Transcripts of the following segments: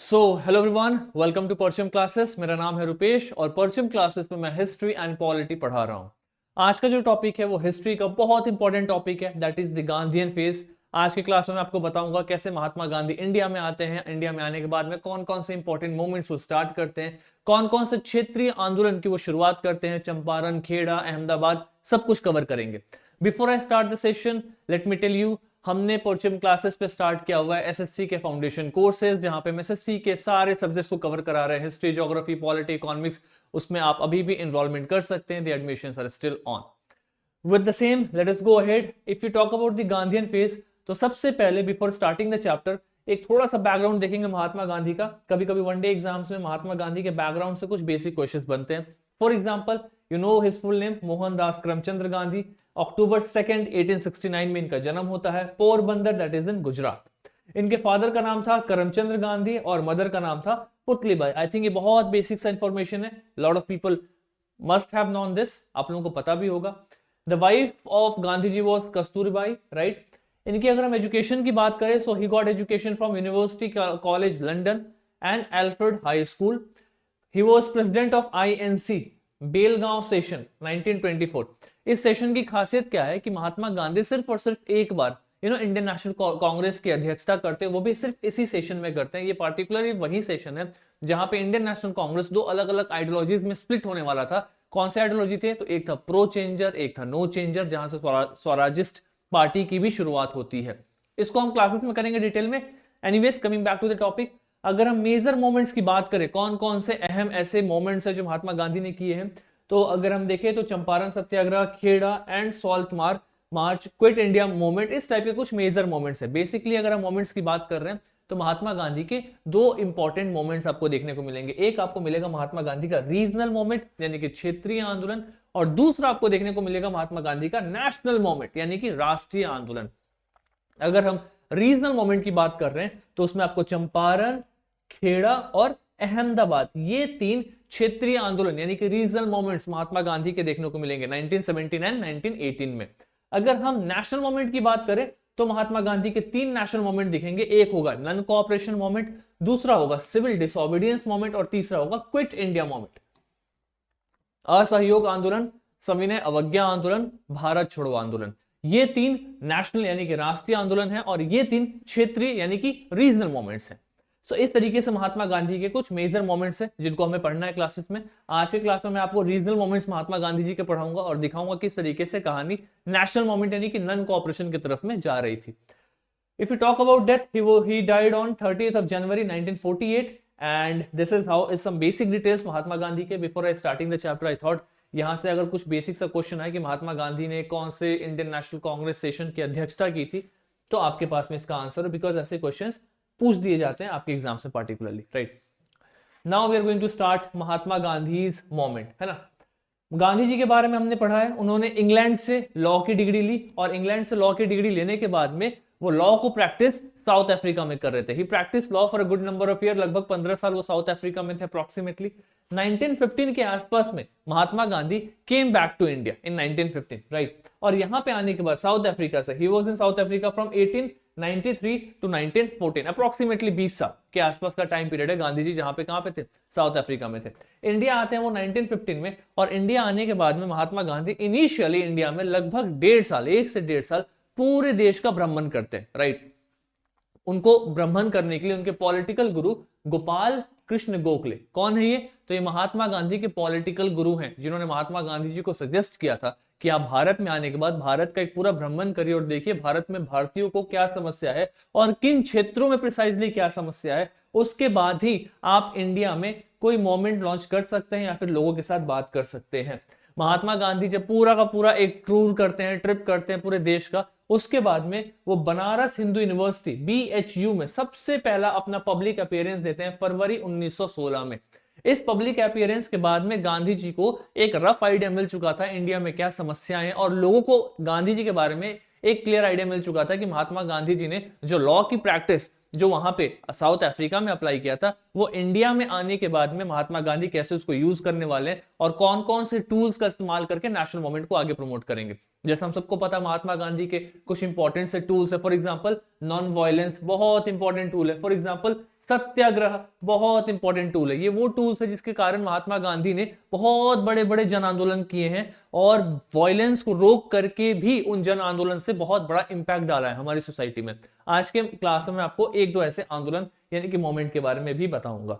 Hello everyone, welcome to परचम classes. मेरा नाम है रुपेश और परचम क्लासेस में मैं हिस्ट्री एंड पॉलिटी पढ़ा रहा हूँ। आज का जो टॉपिक है वो हिस्ट्री का बहुत इंपॉर्टेंट टॉपिक है, that is the Gandhian phase. आज की क्लास में मैं आपको बताऊंगा कैसे महात्मा गांधी इंडिया में आते हैं, इंडिया में आने के बाद में कौन कौन से इंपॉर्टेंट मूवमेंट्स वो स्टार्ट करते हैं, कौन कौन से क्षेत्रीय आंदोलन की वो शुरुआत करते हैं, चंपारण, खेड़ा, अहमदाबाद, सब कुछ कवर करेंगे। Before I start the session, let me tell you, हमने परचम क्लासेस पे स्टार्ट किया हुआ है एसएससी के फाउंडेशन कोर्सेज, जहां पे हम एसएससी के सारे सब्जेक्ट्स को कवर करा रहे हैं, हिस्ट्री, ज्योग्राफी, पॉलिटी, इकोनॉमिक्स। उसमें आप अभी भी एनरोलमेंट कर सकते हैं। The admissions are still on. With the same, let us go ahead. If you talk about the Gandhian phase, तो सबसे पहले बिफोर स्टार्टिंग द चैप्टर एक थोड़ा सा बैकग्राउंड देखेंगे महात्मा गांधी का। कभी कभी वनडे एग्जाम्स में महात्मा गांधी के बैकग्राउंड से कुछ बेसिक क्वेश्चंस बनते हैं। For example, you know his full name Mohandas Karamchandra Gandhi. October 2nd 1869 में इनका जन्म होता है, पोरबंदर, दैट इज इन गुजरात। इनके फादर का नाम था करमचंद्र गांधी और मदर का नाम था पुतलीबाई। आई थिंक ये बहुत बेसिक सा इंफॉर्मेशन है, lot of people must have known this, आप लोगों को पता भी होगा। The wife of Gandhi ji was Kasturbai, right. इनकी अगर हम एजुकेशन की बात करें, so he got education from University College London and Alfred High School. He was president of INC Belgaum session 1924। इस सेशन की खासियत क्या है कि महात्मा गांधी सिर्फ और सिर्फ एक बार इंडियन नेशनल कांग्रेस की अध्यक्षता करते हैं, वो भी सिर्फ इसी सेशन में करते हैं। ये पार्टिकुलरली वही सेशन है जहां पे इंडियन नेशनल कांग्रेस दो अलग अलग आइडियोलॉजीज में स्प्लिट होने वाला था। कौन से आइडियोलॉजी थे? तो एक था प्रो चेंजर, एक था नो चेंजर, जहां से स्वराजिस्ट पार्टी की भी शुरुआत होती है। इसको हम क्लासेस में करेंगे डिटेल में। Anyways, coming back to the topic, अगर हम मेजर मोमेंट्स की बात करें, कौन कौन से अहम ऐसे मोमेंट्स हैं जो महात्मा गांधी ने किए हैं, तो अगर हम देखें तो Champaran Satyagraha, Kheda and salt march, quit India movement, इस टाइप के कुछ मेजर मोमेंट्स है। बेसिकली अगर हम मोमेंट्स की बात कर रहे हैं तो महात्मा गांधी के दो इंपॉर्टेंट मोमेंट्स आपको देखने को मिलेंगे। एक आपको मिलेगा महात्मा गांधी का रीजनल मोमेंट यानी कि क्षेत्रीय आंदोलन, और दूसरा आपको देखने को मिलेगा महात्मा गांधी का नेशनल मोमेंट यानी कि राष्ट्रीय आंदोलन। अगर हम रीजनल मोमेंट की बात कर रहे हैं तो उसमें आपको चंपारण, खेड़ा और अहमदाबाद, ये तीन क्षेत्रीय आंदोलन यानी कि रीजनल मोमेंट्स महात्मा गांधी के देखने को मिलेंगे 1917 एंड 1918 में। अगर हम नेशनल मोमेंट की बात करें तो महात्मा गांधी के तीन नेशनल मोमेंट दिखेंगे। एक होगा नॉन कोऑपरेशन मोमेंट, दूसरा होगा सिविल डिसोबीडियंस मोमेंट और तीसरा होगा क्विट इंडिया मोमेंट। असहयोग आंदोलन, सविनय अवज्ञा आंदोलन, भारत छोड़ो आंदोलन, ये तीन नेशनल यानी कि राष्ट्रीय आंदोलन है और ये तीन क्षेत्रीय यानी कि रीजनल मोमेंट्स हैं। सो इस तरीके से महात्मा गांधी के कुछ मेजर मोमेंट्स हैं जिनको हमें पढ़ना है क्लासेस में। आज के क्लास में मैं आपको रीजनल मोमेंट्स महात्मा गांधी जी के पढ़ाऊंगा और दिखाऊंगा किस तरीके से कहानी नेशनल मोमेंट यानी कि नॉन कोऑपरेशन की तरफ में जा रही थी। If you talk about death, he died on 30th of January 1948, and this is how is some basic details Mahatma Gandhi के। Before I starting the chapter, I thought यहाँ से अगर कुछ बेसिक सा क्वेश्चन है कि महात्मा गांधी ने कौन से इंडियन नेशनल कांग्रेस सेशन की अध्यक्षता की थी, तो आपके पास में इसका आंसर है, बिकॉज ऐसे क्वेश्चंस पूछ दिए जाते हैं आपके एग्जाम से particularly, right. Now we are going to start Mahatma Gandhi's moment, है ना। गांधी जी के बारे में हमने पढ़ा है, उन्होंने इंग्लैंड से लॉ की डिग्री ली और इंग्लैंड से लॉ की डिग्री लेने के बाद में वो लॉ को प्रैक्टिस साउथ अफ्रीका में कर रहे थे। He practice law for a good number of year, लगभग 15 साल वो साउथ अफ्रीका में थे अप्रोक्सीमेटली। 1915 के आसपास में Mahatma Gandhi came back to India in 1915, right. और यहां पे आने के बाद साउथ अफ्रीका से, he was in South Africa from 1893 to 1914, approximately 20 साल के आसपास का टाइम पीरियड है गांधी जी जहां पे कहां पे थे, साउथ अफ्रीका में थे। इंडिया आते हैं वो 1915 में, और इंडिया आने के बाद में महात्मा गांधी इनिशियली इंडिया में लगभग 1.5 साल, 1 से 1.5 साल पूरे देश का भ्रमण करते हैं, राइट। उनको भ्रमण करने के लिए उनके पॉलिटिकल गुरु गोपाल कृष्ण गोखले, कौन है ये? तो ये महात्मा गांधी के पॉलिटिकल गुरु हैं जिन्होंने महात्मा गांधी जी को सजेस्ट किया था कि आप भारत में आने के बाद भारत का एक पूरा भ्रमण करिए और देखिए भारत में भारतीयों को क्या समस्या है और किन क्षेत्रों में प्रिसाइजली क्या समस्या है, उसके बाद ही आप इंडिया में कोई मूवमेंट लॉन्च कर सकते हैं या फिर लोगों के साथ बात कर सकते हैं। महात्मा गांधी जब पूरा का पूरा एक टूर करते हैं, ट्रिप करते हैं पूरे देश का, उसके बाद में वो बनारस हिंदू यूनिवर्सिटी बीएचयू में सबसे पहला अपना पब्लिक अपीयरेंस देते हैं फरवरी 1916 में। इस पब्लिक अपीयरेंस के बाद में गांधी जी को एक रफ आइडिया मिल चुका था इंडिया में क्या समस्याएं हैं, और लोगों को गांधी जी के बारे में एक क्लियर आइडिया मिल चुका था कि महात्मा गांधी जी ने जो लॉ की प्रैक्टिस जो वहां पे साउथ अफ्रीका में अप्लाई किया था, वो इंडिया में आने के बाद में महात्मा गांधी कैसे उसको यूज करने वाले हैं और कौन कौन से टूल्स का इस्तेमाल करके नेशनल मूवमेंट को आगे प्रमोट करेंगे। जैसे हम सबको पता महात्मा गांधी के कुछ इंपॉर्टेंट से टूल्स है। फॉर एग्जांपल नॉन वायलेंस बहुत इंपॉर्टेंट टूल है। फॉर एग्जांपल सत्याग्रह बहुत इंपॉर्टेंट टूल है। ये वो टूल्स है जिसके कारण महात्मा गांधी ने बहुत बड़े बड़े जन आंदोलन किए हैं और वायलेंस को रोक करके भी उन जन आंदोलन से बहुत बड़ा इंपैक्ट डाला है हमारी सोसाइटी में। आज के क्लास में मैं आपको एक दो ऐसे आंदोलन यानी कि मोमेंट के बारे में भी बताऊंगा।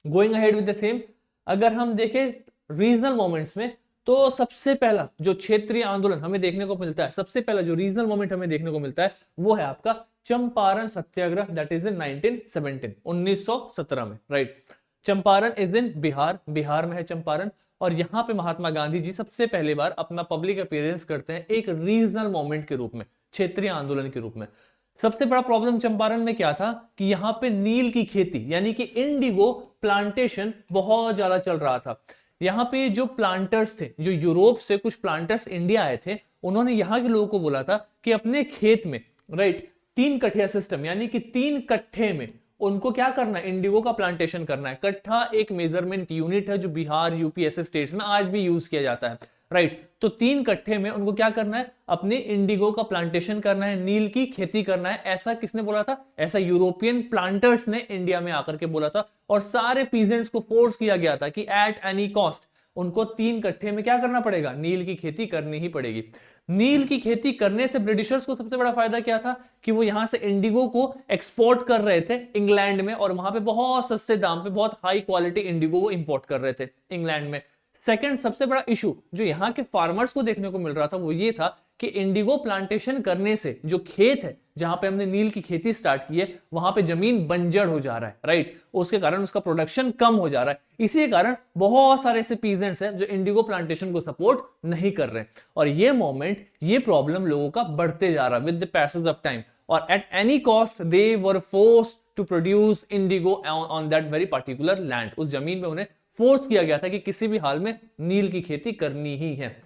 Going ahead with the same, अगर हम देखें रीजनल मोमेंट्स में, तो सबसे पहला जो क्षेत्रीय आंदोलन हमें देखने को मिलता है, सबसे पहला जो रीजनल मोमेंट हमें देखने को मिलता है वो है आपका चंपारण सत्याग्रह, दैट इज इन 1917, 1917 में, right. Champaran is in Bihar, Bihar में है चंपारण, और यहां पे महात्मा गांधी जी सबसे पहली बार अपना पब्लिक अपीयरेंस करते हैं एक रीजनल मोमेंट के रूप में, क्षेत्रीय आंदोलन के रूप में। सबसे बड़ा प्रॉब्लम चंपारण में क्या था कि यहां पे नील की खेती यानी कि इंडिगो प्लांटेशन बहुत ज्यादा चल रहा था। यहाँ पे जो प्लांटर्स थे, जो यूरोप से कुछ प्लांटर्स इंडिया आए थे, उन्होंने यहाँ के लोगों को बोला था कि अपने खेत में, राइट, 3 कठिया सिस्टम यानी कि 3 कट्ठे में उनको क्या करना है, इंडिगो का प्लांटेशन करना है। कट्ठा एक मेजरमेंट यूनिट है जो बिहार, यूपी ऐसे स्टेट्स में आज भी यूज किया जाता है, राइट। तो 3 कट्ठे में उनको क्या करना है, अपने इंडिगो का प्लांटेशन करना है, नील की खेती करना है। ऐसा किसने बोला था, ऐसा यूरोपियन प्लांटर्स ने इंडिया में आकर के बोला था, और सारे पीजेंट्स को फोर्स किया गया था कि एट एनी कॉस्ट उनको 3 कट्ठे में क्या करना पड़ेगा, नील की खेती करनी ही पड़ेगी। नील की खेती करने से ब्रिटिशर्स को सबसे बड़ा फायदा क्या था कि वो यहां से इंडिगो को एक्सपोर्ट कर रहे थे इंग्लैंड में, और वहां पे बहुत सस्ते दाम पे बहुत हाई क्वालिटी इंडिगो को इंपोर्ट कर रहे थे इंग्लैंड में। सेकंड सबसे बड़ा इशू जो यहाँ के फार्मर्स को देखने को मिल रहा था वो ये था कि इंडिगो प्लांटेशन करने से जो खेत है जहां पे हमने नील की खेती स्टार्ट की है वहां पे जमीन बंजर हो जा रहा है, राइट। उसके कारण उसका प्रोडक्शन कम हो जा रहा है। इसी कारण बहुत सारे ऐसे पीजेंट्स हैं जो इंडिगो प्लांटेशन को सपोर्ट नहीं कर रहे, और ये मोमेंट, ये प्रॉब्लम लोगों का बढ़ते जा रहा है with the passage of time, और at any cost they were forced to produce indigo on that very particular land. उस जमीन में उन्हें फोर्स किया गया था कि किसी भी हाल में नील की खेती करनी ही है।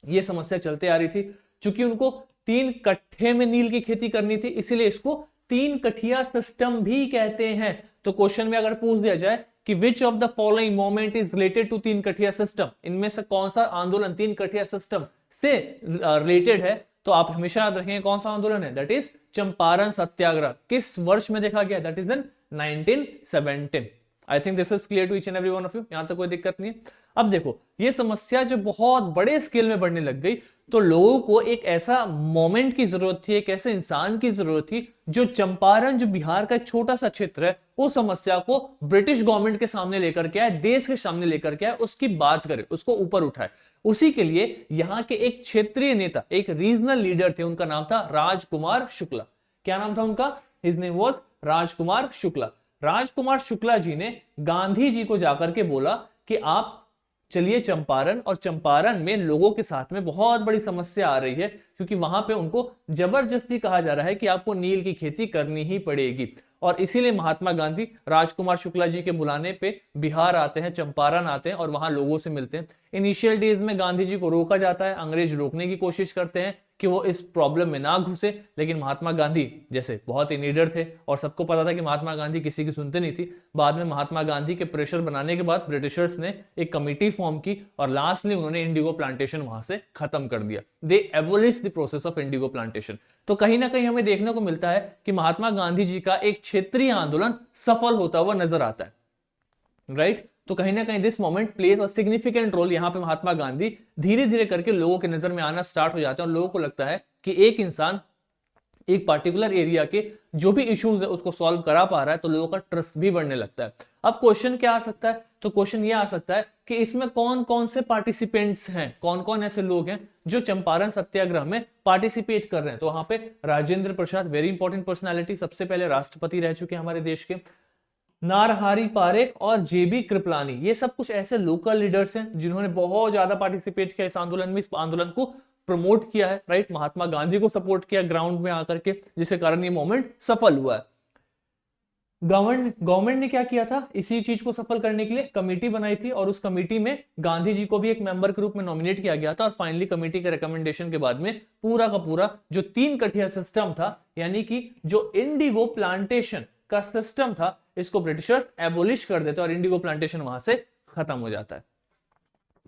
यह समस्या चलते आ रही थी, क्योंकि उनको 3 कट्ठे में नील की खेती करनी थी, इसीलिए इसको 3 कठिया सिस्टम भी कहते हैं। तो क्वेश्चन में अगर पूछ दिया जाए कि which of the following moment is related to 3 कठिया सिस्टम, इनमें से कौन सा आंदोलन 3 कठिया सिस्टम से रिलेटेड है, तो आप हमेशा याद रखेंगे कौन सा आंदोलन है, दैट इज चंपारण सत्याग्रह। किस वर्ष में देखा गया, that is in 1917। I think this is clear to each and every one of you, यहां तक कोई दिक्कत नहीं है। अब देखो ये समस्या जो बहुत बड़े स्केल में बढ़ने लग गई, तो लोगों को एक ऐसा मोमेंट की जरूरत थी, एक ऐसे इंसान की जरूरत थी जो चंपारण, जो बिहार का एक छोटा सा क्षेत्र है, उस समस्या को ब्रिटिश गवर्नमेंट के सामने लेकर के आए, देश के सामने लेकर के आए, उसकी बात करे, उसको ऊपर उठाए। उसी के लिए यहाँ के एक क्षेत्रीय नेता, एक रीजनल लीडर थे, उनका नाम था राजकुमार शुक्ला। क्या नाम था उनका, his name was Rajkumar Shukla. Rajkumar Shukla ji ने गांधी जी को जाकर के बोला कि आप चलिए चंपारण, और चंपारण में लोगों के साथ में बहुत बड़ी समस्या आ रही है, क्योंकि वहां पे उनको जबरदस्ती कहा जा रहा है कि आपको नील की खेती करनी ही पड़ेगी। और इसीलिए महात्मा गांधी राजकुमार शुक्ला जी के बुलाने पे बिहार आते हैं, चंपारण आते हैं और वहां लोगों से मिलते हैं। इनिशियल डेज में गांधी जी को रोका जाता है, अंग्रेज रोकने की कोशिश करते हैं कि वो इस प्रॉब्लम में ना घुसे, लेकिन महात्मा गांधी जैसे बहुत ही लीडर थे और सबको पता था कि महात्मा गांधी किसी की सुनते नहीं थी। बाद में महात्मा गांधी के प्रेशर बनाने के बाद ब्रिटिशर्स ने एक कमिटी फॉर्म की और लास्टली उन्होंने इंडिगो प्लांटेशन वहां से खत्म कर दिया। They abolish the process of indigo plantation. तो कहीं ना कहीं हमें देखने को मिलता है कि महात्मा गांधी जी का एक क्षेत्रीय आंदोलन सफल होता हुआ नजर आता है, राइट। तो कहीं ना कहीं this moment plays a significant role. यहां पे महात्मा गांधी धीरे धीरे करके लोगों के नजर में आना स्टार्ट हो जाते हैं और लोगों को लगता है कि एक इंसान एक पार्टिकुलर एरिया के जो भी इश्यूज है उसको सॉल्व करा पा रहा है, तो लोगों का ट्रस्ट भी बढ़ने लगता है। अब क्वेश्चन क्या आ सकता है, तो क्वेश्चन ये आ सकता है कि इसमें कौन कौन से पार्टिसिपेंट्स हैं, कौन कौन ऐसे लोग हैं जो चंपारण सत्याग्रह में पार्टिसिपेट कर रहे हैं। तो वहां पे Rajendra Prasad, very important personality, सबसे पहले राष्ट्रपति रह चुके हैं हमारे देश के, नारहरी पारेख और जेबी कृपलानी, ये सब कुछ ऐसे लोकल लीडर्स हैं जिन्होंने बहुत ज्यादा पार्टिसिपेट किया इस आंदोलन में, इस आंदोलन को प्रमोट किया है, राइट। महात्मा गांधी को सपोर्ट किया ग्राउंड में आकर के, जिसके कारण ये मूवमेंट सफल हुआ है। गवर्नमेंट ने क्या किया था, इसी चीज को सफल करने के लिए कमेटी बनाई थी और उस कमेटी में गांधी जी को भी एक मेंबर के रूप में नॉमिनेट किया गया था। और फाइनली कमेटी के रिकमेंडेशन के बाद में पूरा का पूरा जो 3 कठिया सिस्टम था, यानी कि जो इंडिगो प्लांटेशन का सिस्टम था, इसको ब्रिटिशर्स एबोलिश कर देते और इंडिगो प्लांटेशन वहां से खत्म हो जाता है।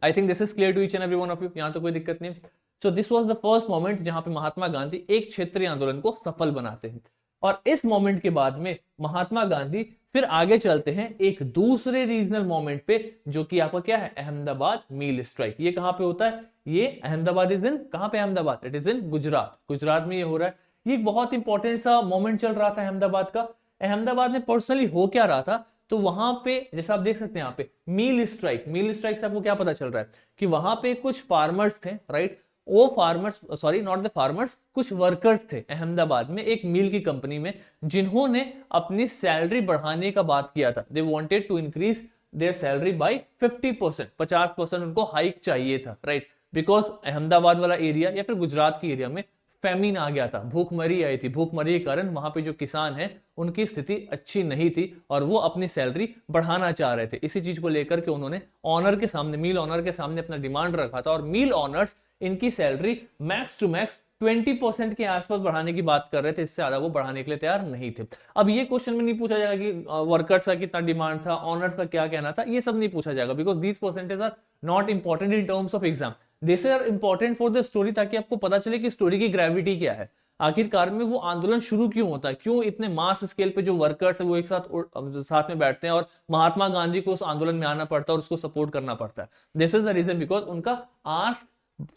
I think this is clear to each and every one of you, यहां तो कोई दिक्कत नहीं। So this was the first moment जहां पे महात्मा गांधी एक क्षेत्रीय आंदोलन को सफल बनाते हैं। और इस मोमेंट के बाद में महात्मा गांधी फिर आगे चलते हैं एक दूसरे रीजनल मोमेंट पे, जो कि आपका क्या है, अहमदाबाद मील स्ट्राइक। ये कहां पे होता है, ये अहमदाबाद इज इन, कहां पे Ahmedabad, it is in Gujarat, Gujarat में ये हो रहा है। ये एक बहुत इंपॉर्टेंट सा मोमेंट चल रहा था अहमदाबाद का। अहमदाबाद में पर्सनली हो क्या रहा था, तो वहां पे जैसा आप देख सकते हैं यहाँ पे मील स्ट्राइक, मील स्ट्राइक से आपको क्या पता चल रहा है कि वहां पे कुछ फार्मर्स थे, राइट, वो farmers, sorry not the farmers, कुछ वर्कर्स थे अहमदाबाद में एक मील की कंपनी में, जिन्होंने अपनी सैलरी बढ़ाने का बात किया था। They wanted to increase their salary by 50%, 50% उनको हाइक चाहिए था, राइट, बिकॉज अहमदाबाद वाला एरिया या फिर गुजरात के एरिया में फेमिन आ गया था, भूखमरी आई थी, भूखमरी के कारण वहां पे जो किसान हैं उनकी स्थिति अच्छी नहीं थी और वो अपनी सैलरी बढ़ाना चाह रहे थे। इसी चीज को लेकर के उन्होंने ऑनर के सामने, मील ऑनर के सामने अपना डिमांड रखा था और मील ऑनर्स इनकी सैलरी मैक्स टू मैक्स 20% के आसपास बढ़ाने की बात कर रहे थे, इससे ज्यादा वो बढ़ाने के लिए तैयार नहीं थे। अब ये क्वेश्चन में नहीं पूछा जाएगा कि वर्कर्स का कितना डिमांड था, ऑनर्स का क्या कहना था, ये सब नहीं पूछा जाएगा, because these percentage are not important in terms of exam, this are important for the story, ताकि आपको पता चले कि स्टोरी की ग्रेविटी क्या है, आखिरकार में वो आंदोलन शुरू क्यों होता है, क्यों इतने मास स्केल पे जो वर्कर्स है वो एक साथ में बैठते हैं और महात्मा गांधी को उस आंदोलन में आना पड़ता है और उसको सपोर्ट करना पड़ता है। This is the reason, because उनका आस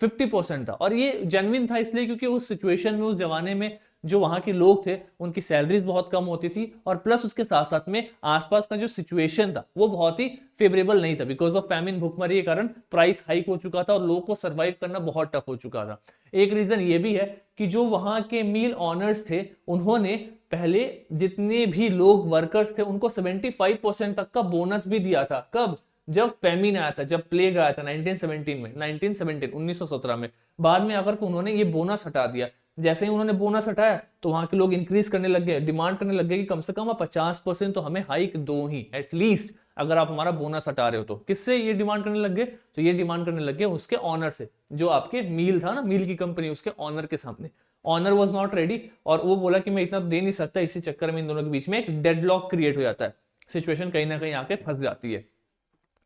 50% था और ये जेन्युइन था इसलिए क्योंकि उस सिचुएशन में, उस जमाने में जो वहां के लोग थे उनकी सैलरीज बहुत कम होती थी और प्लस उसके साथ साथ में आसपास का जो सिचुएशन था वो बहुत ही फेवरेबल नहीं था, बिकॉज ऑफ फैमिन, भुखमरी के कारण प्राइस हाइक हो चुका था और लोगों को सर्वाइव करना बहुत टफ हो चुका था। एक रीजन ये भी है कि जो वहां के मील ऑनर्स थे उन्होंने पहले जितने भी लोग वर्कर्स थे उनको 75% तक का बोनस भी दिया था। कब, जब फेमिन आया था, जब प्लेग आया था 1917 में, 1917 में, बाद में आकर के उन्होंने ये बोनस हटा दिया। जैसे ही उन्होंने बोनस हटाया तो वहां के लोग इंक्रीज करने लग गए, डिमांड करने लग गए कि कम से कम आप 50% तो हमें हाइक दो ही एटलीस्ट, अगर आप हमारा बोनस हटा रहे हो तो। किससे ये डिमांड करने लग गए, तो ये डिमांड करने लग गए उसके ऑनर से, जो आपके मील था ना, मील की कंपनी, उसके ऑनर के सामने। ऑनर वॉज नॉट रेडी और वो बोला कि मैं इतना दे नहीं सकता, इसी चक्कर में इन दोनों के बीच में एक डेडलॉक क्रिएट हो जाता है, सिचुएशन कहीं ना कहीं आके फंस जाती है।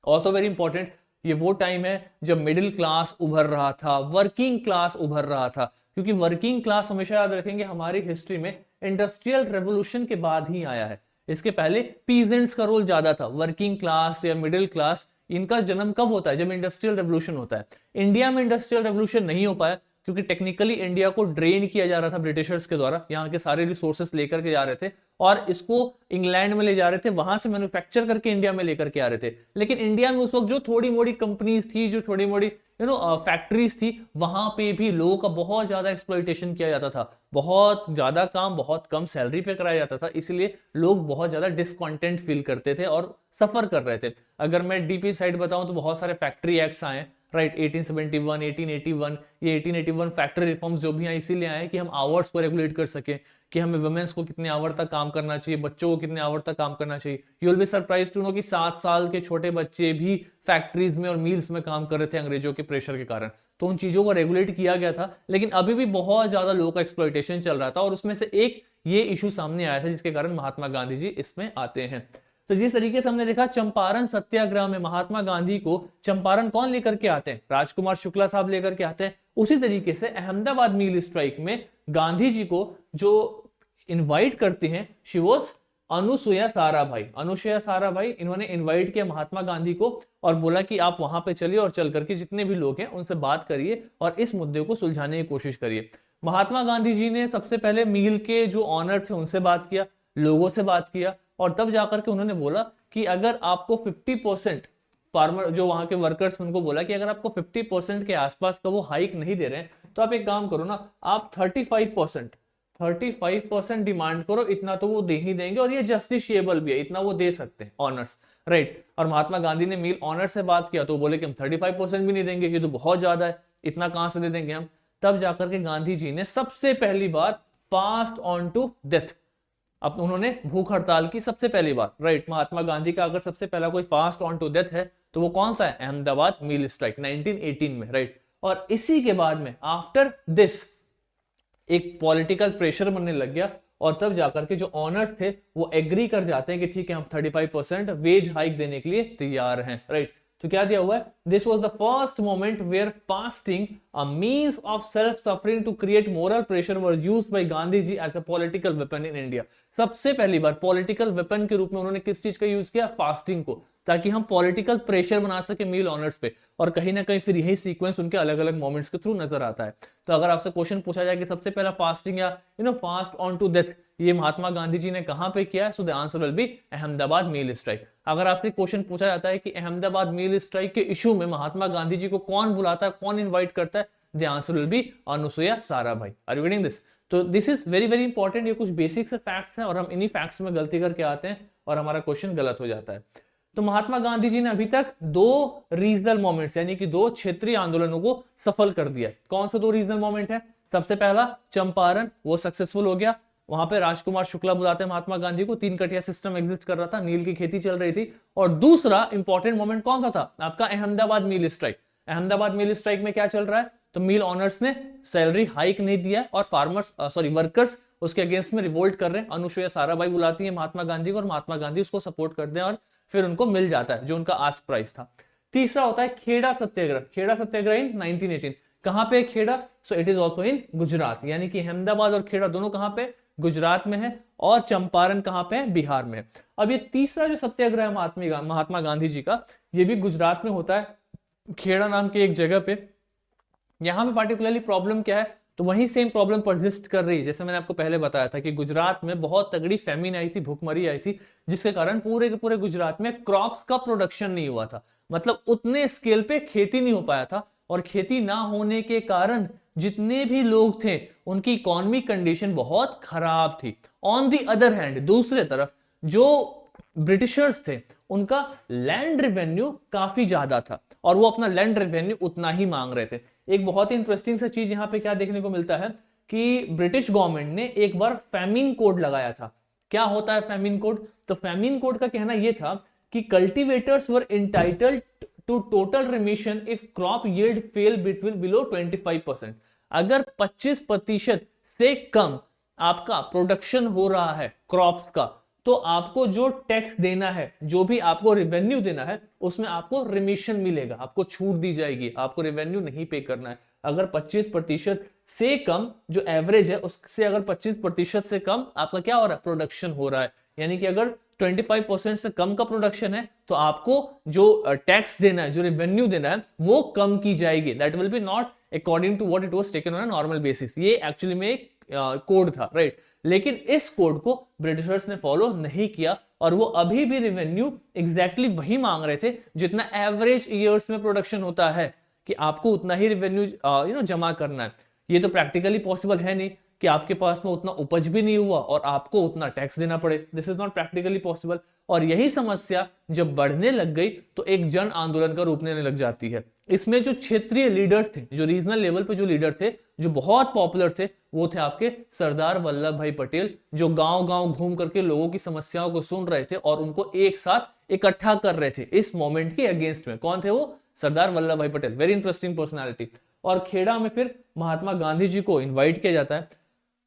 ऑल्सो वेरी इंपॉर्टेंट, ये वो टाइम है जब मिडिल क्लास उभर रहा था, वर्किंग क्लास उभर रहा था, क्योंकि वर्किंग क्लास हमेशा याद रखेंगे हमारी हिस्ट्री में इंडस्ट्रियल रेवोल्यूशन के बाद ही आया है। इसके पहले पीजेंट्स का रोल ज्यादा था। वर्किंग क्लास या मिडिल क्लास, इनका जन्म कब होता है, जब इंडस्ट्रियल रेवोल्यूशन होता है। इंडिया में इंडस्ट्रियल रेवोल्यूशन नहीं हो पाया क्योंकि टेक्निकली इंडिया को ड्रेन किया जा रहा था ब्रिटिशर्स के द्वारा, यहाँ के सारे रिसोर्सेस लेकर के जा रहे थे और इसको इंग्लैंड में ले जा रहे थे, वहां से मैन्युफैक्चर करके इंडिया में लेकर के आ रहे थे। लेकिन इंडिया में उस वक्त जो थोड़ी मोड़ी कंपनीज थी, जो थोड़ी मोड़ी फैक्ट्रीज थी, वहां पे भी लोगों का बहुत ज्यादा एक्सप्लॉइटेशन किया जाता था, बहुत ज्यादा काम बहुत कम सैलरी पे कराया जाता था, इसलिए लोग बहुत ज्यादा डिसकॉन्टेंट फील करते थे और सफर कर रहे थे। अगर मैं डीपी साइड बताऊं तो बहुत सारे फैक्ट्री एक्ट्स आए, राइट, 1871, 1881, ये 1881 फैक्ट्री रिफॉर्म्स जो भी हैं इसीलिए आए कि हम आवर्स को रेगुलेट कर सके, कि हमें वुमेन्स को कितने आवर तक काम करना चाहिए, बच्चों को कितने आवर तक काम करना चाहिए। You will be surprise to know कि 7 साल के छोटे बच्चे भी फैक्ट्रीज में और मिल्स में काम कर रहे थे अंग्रेजों के प्रेशर के कारण। तो उन चीजों को रेगुलेट किया गया था, लेकिन अभी भी बहुत ज्यादा लोगों का एक्सप्लॉइटेशन चल रहा था और उसमें से एक ये इशू सामने आया था जिसके कारण महात्मा गांधी जी इसमें आते हैं। तो जिस तरीके से हमने देखा चंपारण सत्याग्रह में महात्मा गांधी को चंपारण कौन लेकर के आते हैं, राजकुमार शुक्ला साहब लेकर के आते हैं। उसी तरीके से अहमदाबाद मील स्ट्राइक में गांधी जी को जो इनवाइट करते हैं, शी वॉज अनुसुया साराभाई। अनुसुया साराभाई, इन्होंने इनवाइट किया महात्मा गांधी को और बोला कि आप वहां पे चलिए और चल करके जितने भी लोग हैं उनसे बात करिए और इस मुद्दे को सुलझाने की कोशिश करिए। महात्मा गांधी जी ने सबसे पहले मील के जो ऑनर थे उनसे बात किया, लोगों से बात किया और तब जाकर के उन्होंने बोला कि अगर आपको 50% फार्मर जो वहां के वर्कर्स, उनको बोला कि अगर आपको 50% के आसपास का वो हाइक नहीं दे रहे हैं तो आप एक काम करो ना, आप 35% डिमांड करो, इतना तो वो दे ही देंगे और ये जस्टिशिएबल भी है, इतना वो दे सकते हैं ऑनर्स, राइट। और महात्मा गांधी ने मील ऑनर से बात किया तो बोले कि हम 35% भी नहीं देंगे, ये तो बहुत ज्यादा है, इतना कहां से दे देंगे हम। तब जाकर के गांधी जी ने सबसे पहली बार फास्ट ऑन टू डेथ, अब उन्होंने भूख हड़ताल की सबसे पहली बार, राइट। महात्मा गांधी का अगर सबसे पहला कोई फास्ट ऑन टू डेथ है तो वो कौन सा है, अहमदाबाद मील स्ट्राइक 1918 में, राइट। और इसी के बाद में आफ्टर दिस एक पॉलिटिकल प्रेशर बनने लग गया और तब जाकर के जो ऑनर्स थे वो एग्री कर जाते हैं कि ठीक है हम 35% वेज हाइक देने के लिए तैयार हैं, राइट। तो क्या दिया हुआ है, this was the first moment where fasting a means of self suffering to create moral pressure was used by Gandhi ji as a political weapon in India. सबसे पहली बार पॉलिटिकल वेपन के रूप में उन्होंने किस चीज का यूज किया, फास्टिंग को, ताकि हम पॉलिटिकल प्रेशर बना सके मील ऑनर्स पे। और कहीं ना कहीं फिर यही सीक्वेंस उनके अलग अलग मोमेंट्स के थ्रू नजर आता है। तो अगर आपसे क्वेश्चन पूछा जाए कि सबसे पहला फास्टिंग या फास्ट ऑन टू डेथ ये महात्मा गांधी जी ने कहां पे किया है, so the answer will be Ahmedabad mill strike. अगर आपसे क्वेश्चन पूछा जाता है कि अहमदाबाद मील स्ट्राइक के इशू में महात्मा गांधी जी को कौन बुलाता है, कौन इन्वाइट करता है, the answer will be Anasuya Sarabhai. Are you getting this? तो this is very very important. ये कुछ बेसिक से फैक्ट्स हैं और हम इन्हीं फैक्ट्स में गलती करके आते हैं और हमारा क्वेश्चन गलत हो जाता है। तो महात्मा गांधी जी ने अभी तक 2 रीजनल मोमेंट्स यानी कि 2 क्षेत्रीय आंदोलनों को सफल कर दिया। कौन से 2 रीजनल मोमेंट है? सबसे पहला चंपारण, वो सक्सेसफुल हो गया। वहां पे राजकुमार शुक्ला बुलाते हैं महात्मा गांधी को, 3 कटिया सिस्टम एग्जिस्ट कर रहा था, नील की खेती चल रही थी। और दूसरा इंपॉर्टेंट मोमेंट कौन सा था आपका? Ahmedabad mill strike. Ahmedabad mill strike में क्या चल रहा है? तो मिल ऑनर्स ने सैलरी हाइक नहीं दिया और फार्मर्स वर्कर्स उसके अगेंस्ट में रिवोल्ट कर रहे हैं। अनुसुईया साराभाई बुलाती है महात्मा गांधी को और महात्मा गांधी उसको सपोर्ट करते हैं और फिर उनको मिल जाता है जो उनका आस्क प्राइस था। तीसरा होता है खेड़ा सत्याग्रह। खेड़ा सत्याग्रह इन 1918। कहां पे Kheda? So it is also in Gujarat, यानी कि अहमदाबाद और खेड़ा दोनों कहां पे? गुजरात में है। और चंपारण कहां पे है? बिहार में है। अब ये तीसरा जो सत्याग्रह है महात्मा गांधी जी का, ये भी गुजरात में होता है, खेड़ा नाम की एक जगह पे। यहां पे पार्टिकुलरली प्रॉब्लम क्या है? तो वही सेम प्रॉब्लम परसिस्ट कर रही है जैसे मैंने आपको पहले बताया था कि गुजरात में बहुत तगड़ी फैमिन आई थी, भूखमरी आई थी, जिसके कारण पूरे के पूरे गुजरात में क्रॉप्स का प्रोडक्शन नहीं हुआ था। मतलब उतने स्केल पे खेती नहीं हो पाया था और खेती ना होने के कारण जितने भी लोग थे उनकी इकोनॉमिक कंडीशन बहुत खराब थी। ऑन दी अदर हैंड, दूसरे तरफ जो ब्रिटिशर्स थे उनका लैंड रेवेन्यू काफी ज्यादा था और वो अपना लैंड रेवेन्यू उतना ही मांग रहे थे। एक बहुत ही इंटरेस्टिंग सा चीज यहां पे क्या देखने को मिलता है कि ब्रिटिश गवर्नमेंट ने एक बार फैमिन कोड लगाया था। क्या होता है फैमिन कोड? तो फैमिन कोड का कहना यह था कि cultivators were entitled to total remission if crop yield fell between below 25%। अगर 25% से कम आपका प्रोडक्शन हो रहा है क्रॉप्स का, तो आपको जो टैक्स देना है, जो भी आपको रेवेन्यू देना है, उसमें आपको रिमिशन मिलेगा, आपको छूट दी जाएगी, आपको रेवेन्यू नहीं पे करना है। अगर 25% से कम जो एवरेज है उससे अगर 25% से कम आपका क्या हो रहा है? प्रोडक्शन हो रहा है, यानी कि अगर 25% से कम का प्रोडक्शन है तो आपको जो टैक्स देना है, जो रेवेन्यू देना है, वो कम की जाएगी। That will be not according to what it was taken on a normal basis. ये एक्चुअली में एक कोड था, राइट। लेकिन इस कोड को ब्रिटिशर्स ने फॉलो नहीं किया और वो अभी भी रेवेन्यू एग्जैक्टली वही मांग रहे थे जितना एवरेज ईयर्स में प्रोडक्शन होता है, कि आपको उतना ही रेवेन्यू जमा करना है। ये तो प्रैक्टिकली पॉसिबल है नहीं कि आपके पास में उतना उपज भी नहीं हुआ और आपको उतना टैक्स देना पड़े। This is not practically possible. और यही समस्या जब बढ़ने लग गई तो एक जन आंदोलन का रूप लेने लग जाती है। इसमें जो क्षेत्रीय लीडर्स थे, जो रीजनल लेवल पे जो लीडर थे, जो बहुत पॉपुलर थे, वो थे आपके सरदार वल्लभ भाई पटेल, जो गांव गांव घूम करके लोगों की समस्याओं को सुन रहे थे और उनको एक साथ इकट्ठा कर रहे थे इस मोमेंट के अगेंस्ट में। कौन थे वो? सरदार वल्लभ भाई पटेल, वेरी इंटरेस्टिंग पर्सनैलिटी। और खेड़ा में फिर महात्मा गांधी जी को इन्वाइट किया जाता है।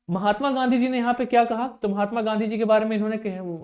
महात्मा गांधी जी ने यहाँ पे क्या कहा? तो महात्मा गांधी जी के बारे में इन्होंने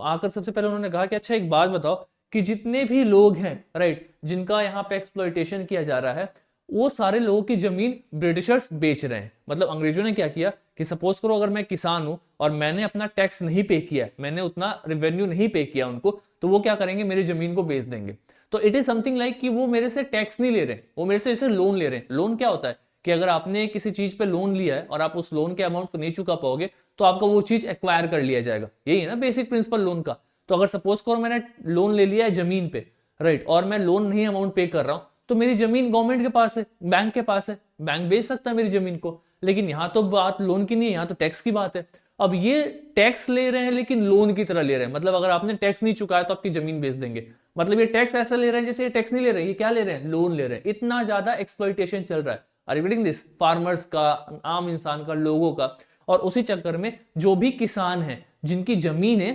आकर सबसे पहले उन्होंने कहा कि अच्छा एक बात बताओ कि जितने भी लोग हैं, राइट, जिनका यहाँ पे एक्सप्लॉइटेशन किया जा रहा है, वो सारे लोगों की जमीन ब्रिटिशर्स बेच रहे हैं। मतलब अंग्रेजों ने क्या किया कि सपोज करो अगर मैं किसान हूं और मैंने अपना टैक्स नहीं पे किया, मैंने उतना रेवेन्यू नहीं पे किया उनको, तो वो क्या करेंगे? मेरी जमीन को बेच देंगे। तो इट इज समथिंग लाइक कि वो मेरे से टैक्स नहीं ले रहे, वो मेरे से लोन ले रहे हैं। लोन क्या होता है कि अगर आपने किसी चीज पे लोन लिया है और आप उस लोन के अमाउंट को नहीं चुका पाओगे तो आपका वो चीज एक्वायर कर लिया जाएगा। यही है ना बेसिक प्रिंसिपल लोन का। तो अगर सपोज करो मैंने लोन ले लिया है जमीन पे, राइट, और मैं लोन नहीं अमाउंट पे कर रहा हूं, तो मेरी जमीन गवर्नमेंट के पास है, बैंक के पास है, बैंक बेच सकता है मेरी जमीन को। लेकिन यहां तो बात लोन की नहीं है, यहां तो टैक्स की बात है। अब ये टैक्स ले रहे हैं लेकिन लोन की तरह ले रहे हैं। मतलब अगर आपने टैक्स नहीं चुकाया तो आपकी जमीन बेच देंगे। मतलब ये टैक्स ऐसा ले रहे हैं जैसे ये टैक्स नहीं ले रहे हैं, ये क्या ले रहे हैं? लोन ले रहे हैं। इतना ज्यादा एक्सप्लॉइटेशन चल रहा है, are you getting this? Farmers का, आम इंसान का, लोगों का। और उसी चक्कर में जो भी किसान हैं जिनकी जमीन है,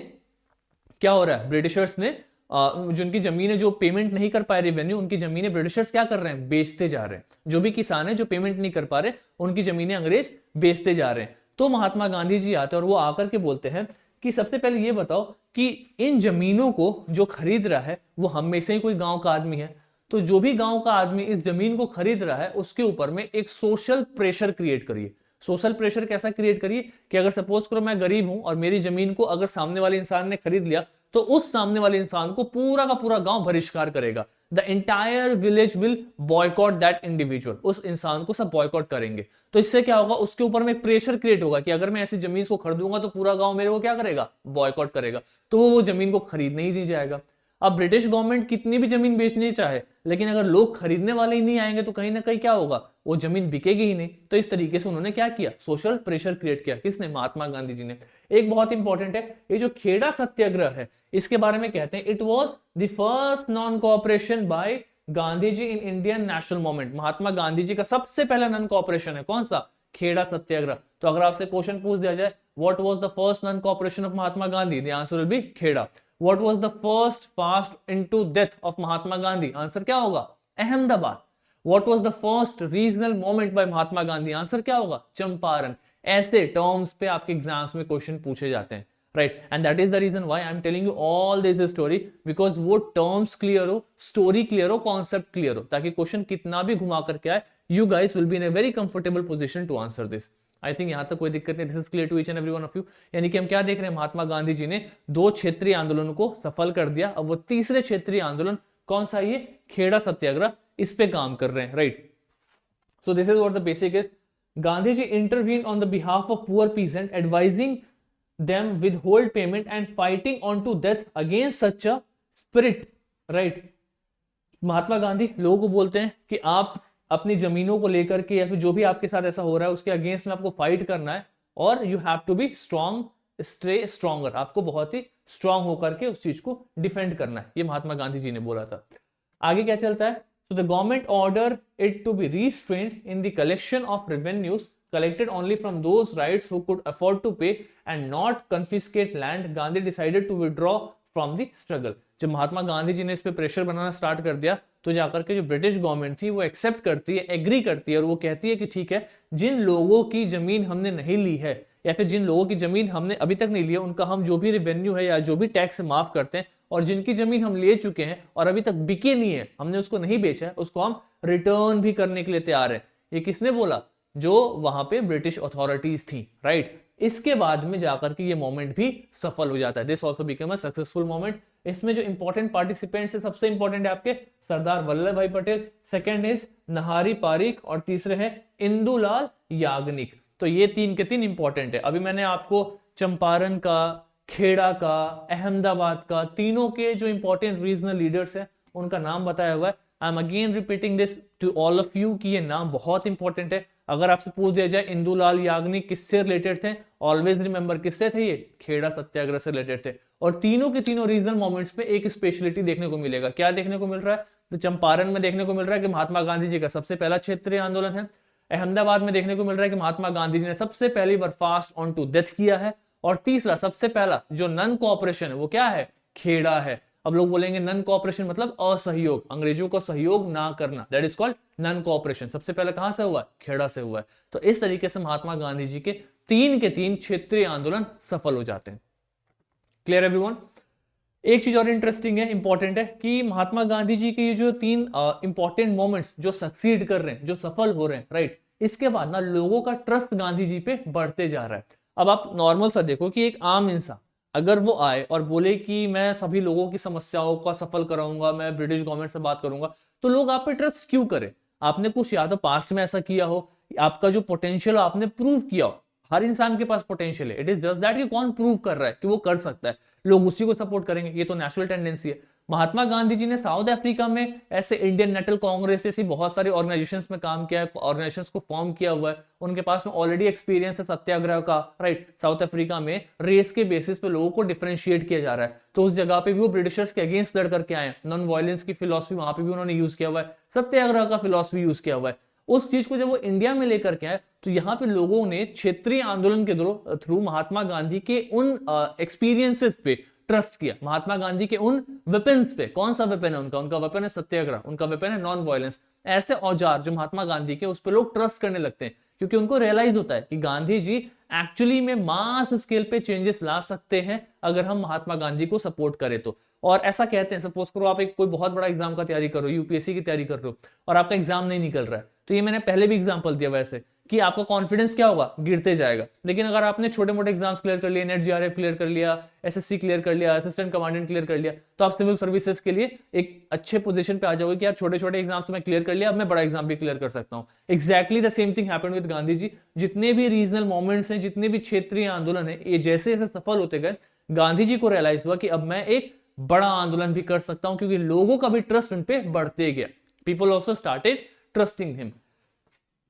क्या हो रहा है? ब्रिटिशर्स ने जिनकी जमीनें जो पेमेंट नहीं कर पाए रेवेन्यू, उनकी जमीनें ब्रिटिशर्स क्या कर रहे हैं? बेचते जा रहे हैं। जो भी किसान है जो पेमेंट नहीं कर पा रहे, उनकी जमीनें अंग्रेज बेचते जा रहे हैं। तो महात्मा गांधी जी आते हैं और वो आकर के बोलते हैं कि सबसे पहले ये बताओ कि इन जमीनों को जो खरीद रहा है वो हम में से ही कोई गांव का आदमी है? तो जो भी गांव का आदमी इस जमीन को खरीद रहा है उसके ऊपर में एक सोशल प्रेशर क्रिएट करिए। सोशल प्रेशर कैसा क्रिएट करिए कि अगर सपोज करो मैं गरीब हूं और मेरी जमीन को अगर सामने वाले इंसान ने खरीद लिया तो उस सामने वाले इंसान को पूरा का पूरा गांव बहिष्कार करेगा। The entire village will boycott that individual, उस इंसान को सब बॉयकॉट करेंगे। तो इससे क्या होगा, उसके ऊपर में प्रेशर क्रिएट होगा कि अगर मैं ऐसी जमीन को खरीदूंगा तो पूरा गांव मेरे को क्या करेगा, बॉयकॉट करेगा, तो वो जमीन को खरीदने ही नहीं जाएगा। अब ब्रिटिश गवर्नमेंट कितनी भी जमीन बेचनी चाहे, लेकिन अगर लोग खरीदने वाले ही नहीं आएंगे तो कहीं ना कहीं क्या होगा, वो जमीन बिकेगी ही नहीं। तो इस तरीके से उन्होंने क्या किया, सोशल प्रेशर क्रिएट किया। किसने, महात्मा गांधी जी ने। एक बहुत इंपॉर्टेंट है, ये जो खेड़ा सत्याग्रह है इसके बारे में कहते हैं it was the first non cooperation by Gandhi ji in Indian national movement. Mahatma Gandhi ji का सबसे पहला नॉन कोऑपरेशन है कौन सा, खेड़ा सत्याग्रह। तो अगर आपसे क्वेश्चन पूछ दिया जाए what was the first non cooperation of Mahatma Gandhi, the answer will be Kheda. What was the first fast into death of Mahatma Gandhi, answer क्या होगा, Ahmedabad. What was the first regional movement by Mahatma Gandhi, answer क्या होगा, चंपारण। ऐसे टर्म्स पे आपके एग्जाम्स में क्वेश्चन पूछे जाते हैं, right. And that is the reason why I am telling you all this story, because वो टर्म्स क्लियर हो, स्टोरी क्लियर हो, कॉन्सेप्ट क्लियर हो, ताकि क्वेश्चन कितना भी घुमा करके आए you guys will be in a very comfortable position to answer this. I think यहां तक कोई दिक्कत नहीं, this is clear to each and every one of you. यानी कि हम क्या देख रहे हैं, महात्मा गांधी जी ने 2 क्षेत्रीय आंदोलनों को सफल कर दिया। अब वो तीसरे क्षेत्रीय आंदोलन कौन सा, ये खेड़ा सत्याग्रह, इस पे काम कर रहे हैं, right. So this is what the basic is, Gandhi ji intervene on the behalf of poor peasant, advising them withhold payment and fighting on to death against such a spirit, right। Mahatma Gandhi लोगों को बोलते हैं कि आप अपनी जमीनों को लेकर के या फिर जो भी आपके साथ ऐसा हो रहा है उसके अगेंस्ट में आपको फाइट करना है, और you have to be strong, stay stronger, आपको बहुत ही स्ट्रांग होकर के उस चीज को डिफेंड करना है, ये महात्मा गांधी जी ने बोला था। आगे क्या चलता है, so the government ordered it to be restrained in the collection of revenues collected only from those rights who could afford to pay and not confiscate land. Gandhi decided to withdraw from the struggle. जब महात्मा गांधी जी ने इस पे pressure बनाना start कर दिया तो जाकर के जो ब्रिटिश गवर्नमेंट थी वो एक्सेप्ट करती है, एग्री करती है, और वो कहती है कि ठीक है, जिन लोगों की जमीन हमने नहीं ली है या फिर जिन लोगों की जमीन हमने अभी तक नहीं ली है उनका हम जो भी रेवेन्यू है या जो भी टैक्स माफ करते हैं, और जिनकी जमीन हम ले चुके हैं और अभी तक बिके नहीं है, हमने उसको नहीं बेचा है, उसको हम रिटर्न भी करने के लिए तैयार है। ये किसने बोला, जो वहां पे ब्रिटिश अथॉरिटीज थी, राइट। इसके बाद में जाकर के ये मोमेंट भी सफल हो जाता है, this also become a successful moment. इसमें जो इंपॉर्टेंट पार्टिसिपेंट्स है, सबसे इंपॉर्टेंट है आपके सरदार वल्लभ भाई पटेल, सेकेंड इज नहारी पारिक, और तीसरे हैं इंदुलाल याग्निक। तो ये 3 के 3 इंपॉर्टेंट है। अभी मैंने आपको चंपारण का, खेड़ा का, अहमदाबाद का, तीनों के जो इंपॉर्टेंट रीजनल लीडर्स हैं उनका नाम बताया हुआ है। I am again repeating this to all of you कि ये नाम बहुत इंपॉर्टेंट है। अगर आपसे पूछ दिया जाए इंदुलाल याग्निक किससे रिलेटेड थे, ऑलवेज रिमेंबर किससे थे, ये खेड़ा सत्याग्रह से रिलेटेड थे। और तीनों के तीनों रीजनल मोमेंट्स पे एक स्पेशलिटी देखने को मिलेगा। क्या देखने को मिल रहा है, तो चंपारण में देखने को मिल रहा है कि महात्मा गांधी जी का सबसे पहला क्षेत्रीय आंदोलन है। अहमदाबाद में देखने को मिल रहा है कि महात्मा गांधी जी ने सबसे पहली बार फास्ट ऑन टू डेथ किया है। और तीसरा सबसे पहला जो नन कोऑपरेशन है वो क्या है, खेड़ा है। अब लोग बोलेंगे नन कोऑपरेशन मतलब असहयोग, अंग्रेजों को सहयोग ना करना, that is called non cooperation. सबसे पहले कहां से हुआ है, खेड़ा से हुआ है। तो इस तरीके से महात्मा गांधी जी के 3 के 3 क्षेत्रीय आंदोलन सफल हो जाते हैं। Clear everyone. एक चीज और इंटरेस्टिंग है, इंपॉर्टेंट है कि महात्मा गांधी जी के ये जो 3 इंपॉर्टेंट मोमेंट्स जो सक्सीड कर रहे हैं, जो सफल हो रहे हैं, राइट, इसके बाद ना लोगों का ट्रस्ट गांधी जी पे बढ़ते जा रहा है। अब आप नॉर्मल सा देखो कि एक आम इंसान अगर वो आए और बोले कि मैं सभी लोगों की समस्याओं का सफल कराऊंगा, मैं ब्रिटिश गवर्नमेंट से बात करूंगा, तो लोग आप पे ट्रस्ट क्यों करें। आपने कुछ या तो पास्ट में ऐसा किया हो, आपका जो पोटेंशियल आपने प्रूव किया हो। हर इंसान के पास पोटेंशियल है, इट इज जस्ट दैट कि कौन प्रूव कर रहा है कि वो कर सकता है, लोग उसी को सपोर्ट करेंगे, ये तो नेचुरल टेंडेंसी है। महात्मा गांधी जी ने साउथ अफ्रीका में ऐसे इंडियन नेशनल कांग्रेस जैसी बहुत सारी ऑर्गेनाइजेशंस में काम किया है, ऑर्गेनाइजेशंस को फॉर्म किया हुआ है, उनके पास में ऑलरेडी एक्सपीरियंस है सत्याग्रह का, राइट। साउथ अफ्रीका में रेस के बेसिस पे लोगों को डिफरेंशिएट किया जा रहा है, तो उस जगह पे भी वो ब्रिटिशर्स के अगेंस्ट लड़ करके आए। नॉन वायलेंस की फिलॉसफी वहां पे भी उन्होंने यूज किया हुआ है, सत्याग्रह का फिलॉसफी यूज किया हुआ है। उस चीज को जब वो इंडिया में लेकर के आए तो यहाँ पे लोगों ने क्षेत्रीय आंदोलन के थ्रू महात्मा गांधी के उन एक्सपीरियंसेस पे ट्रस्ट किया, महात्मा गांधी के उन वेपन्स पे। कौन सा वेपन है उनका, उनका वेपन है सत्याग्रह, उनका वेपन है नॉन वायलेंस। ऐसे औजार जो महात्मा गांधी के, उस पर लोग ट्रस्ट करने लगते हैं, क्योंकि उनको रियलाइज होता है कि गांधी जी एक्चुअली में मास स्केल पे चेंजेस ला सकते हैं अगर हम महात्मा गांधी को सपोर्ट करें तो। और ऐसा कहते हैं, सपोज करो आप एक कोई बहुत बड़ा एग्जाम का तैयारी कर रहे हो, यूपीएससी की तैयारी कर रहे हो और आपका एग्जाम नहीं निकल रहा है, तो ये मैंने पहले भी एग्जांपल दिया वैसे कि आपका कॉन्फिडेंस क्या होगा, गिरते जाएगा। लेकिन अगर आपने छोटे मोटे एग्जाम्स क्लियर कर लिए, नेट जीआरएफ क्लियर कर लिया, एसएससी क्लियर कर लिया, असिस्टेंट कमांडेंट क्लियर कर लिया, तो आप सिविल सर्विसेज के लिए एक अच्छे पोजीशन पे आ जाओगे कि यार छोटे छोटे एग्जाम्स तो मैं क्लियर कर लिया, अब मैं बड़ा एग्जाम भी क्लियर कर सकता हूं। Exactly the same thing happened with Gandhi ji. जितने भी रीजनल मूवमेंट्स हैं, जितने भी क्षेत्रीय आंदोलन है, ये जैसे जैसे सफल होते गए, गांधी जी को रियलाइज हुआ कि अब मैं एक बड़ा आंदोलन भी कर सकता हूं, क्योंकि लोगों का भी ट्रस्ट उन पे बढ़ते गया। People also started trusting him.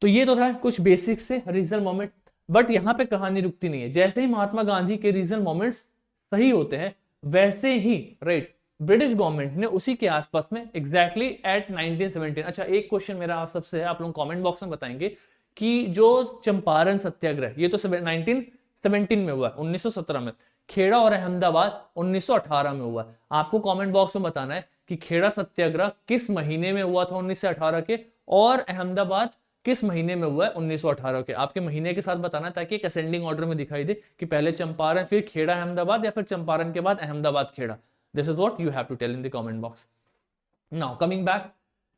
तो ये तो था कुछ बेसिक से रीजनल मोमेंट, बट यहां पे कहानी रुकती नहीं है। जैसे ही महात्मा गांधी के रीजनल मोमेंट्स सही होते हैं, वैसे ही राइट ब्रिटिश गवर्नमेंट ने उसी के आसपास में एग्जैक्टली एट 1917। अच्छा, एक क्वेश्चन मेरा आप सबसे है, आप लोग कमेंट बॉक्स में बताएंगे कि जो चंपारण सत्याग्रह, ये तो 1917 में हुआ, 1917 में। खेड़ा और अहमदाबाद 1918 में हुआ। आपको कमेंट बॉक्स में बताना है कि खेड़ा सत्याग्रह किस महीने में हुआ था 1918 के, और अहमदाबाद किस महीने में हुआ है 1918 के। आपके महीने के साथ बताना, ताकि एक असेंडिंग ऑर्डर में दिखाई दे कि पहले चंपारण फिर खेड़ा अहमदाबाद, या फिर चंपारण के बाद Ahmedabad Kheda. This is what you have to tell in the comment box. Now coming back,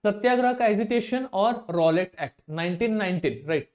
satyagraha का एजिटेशन और रॉलेट एक्ट 1919 राइट।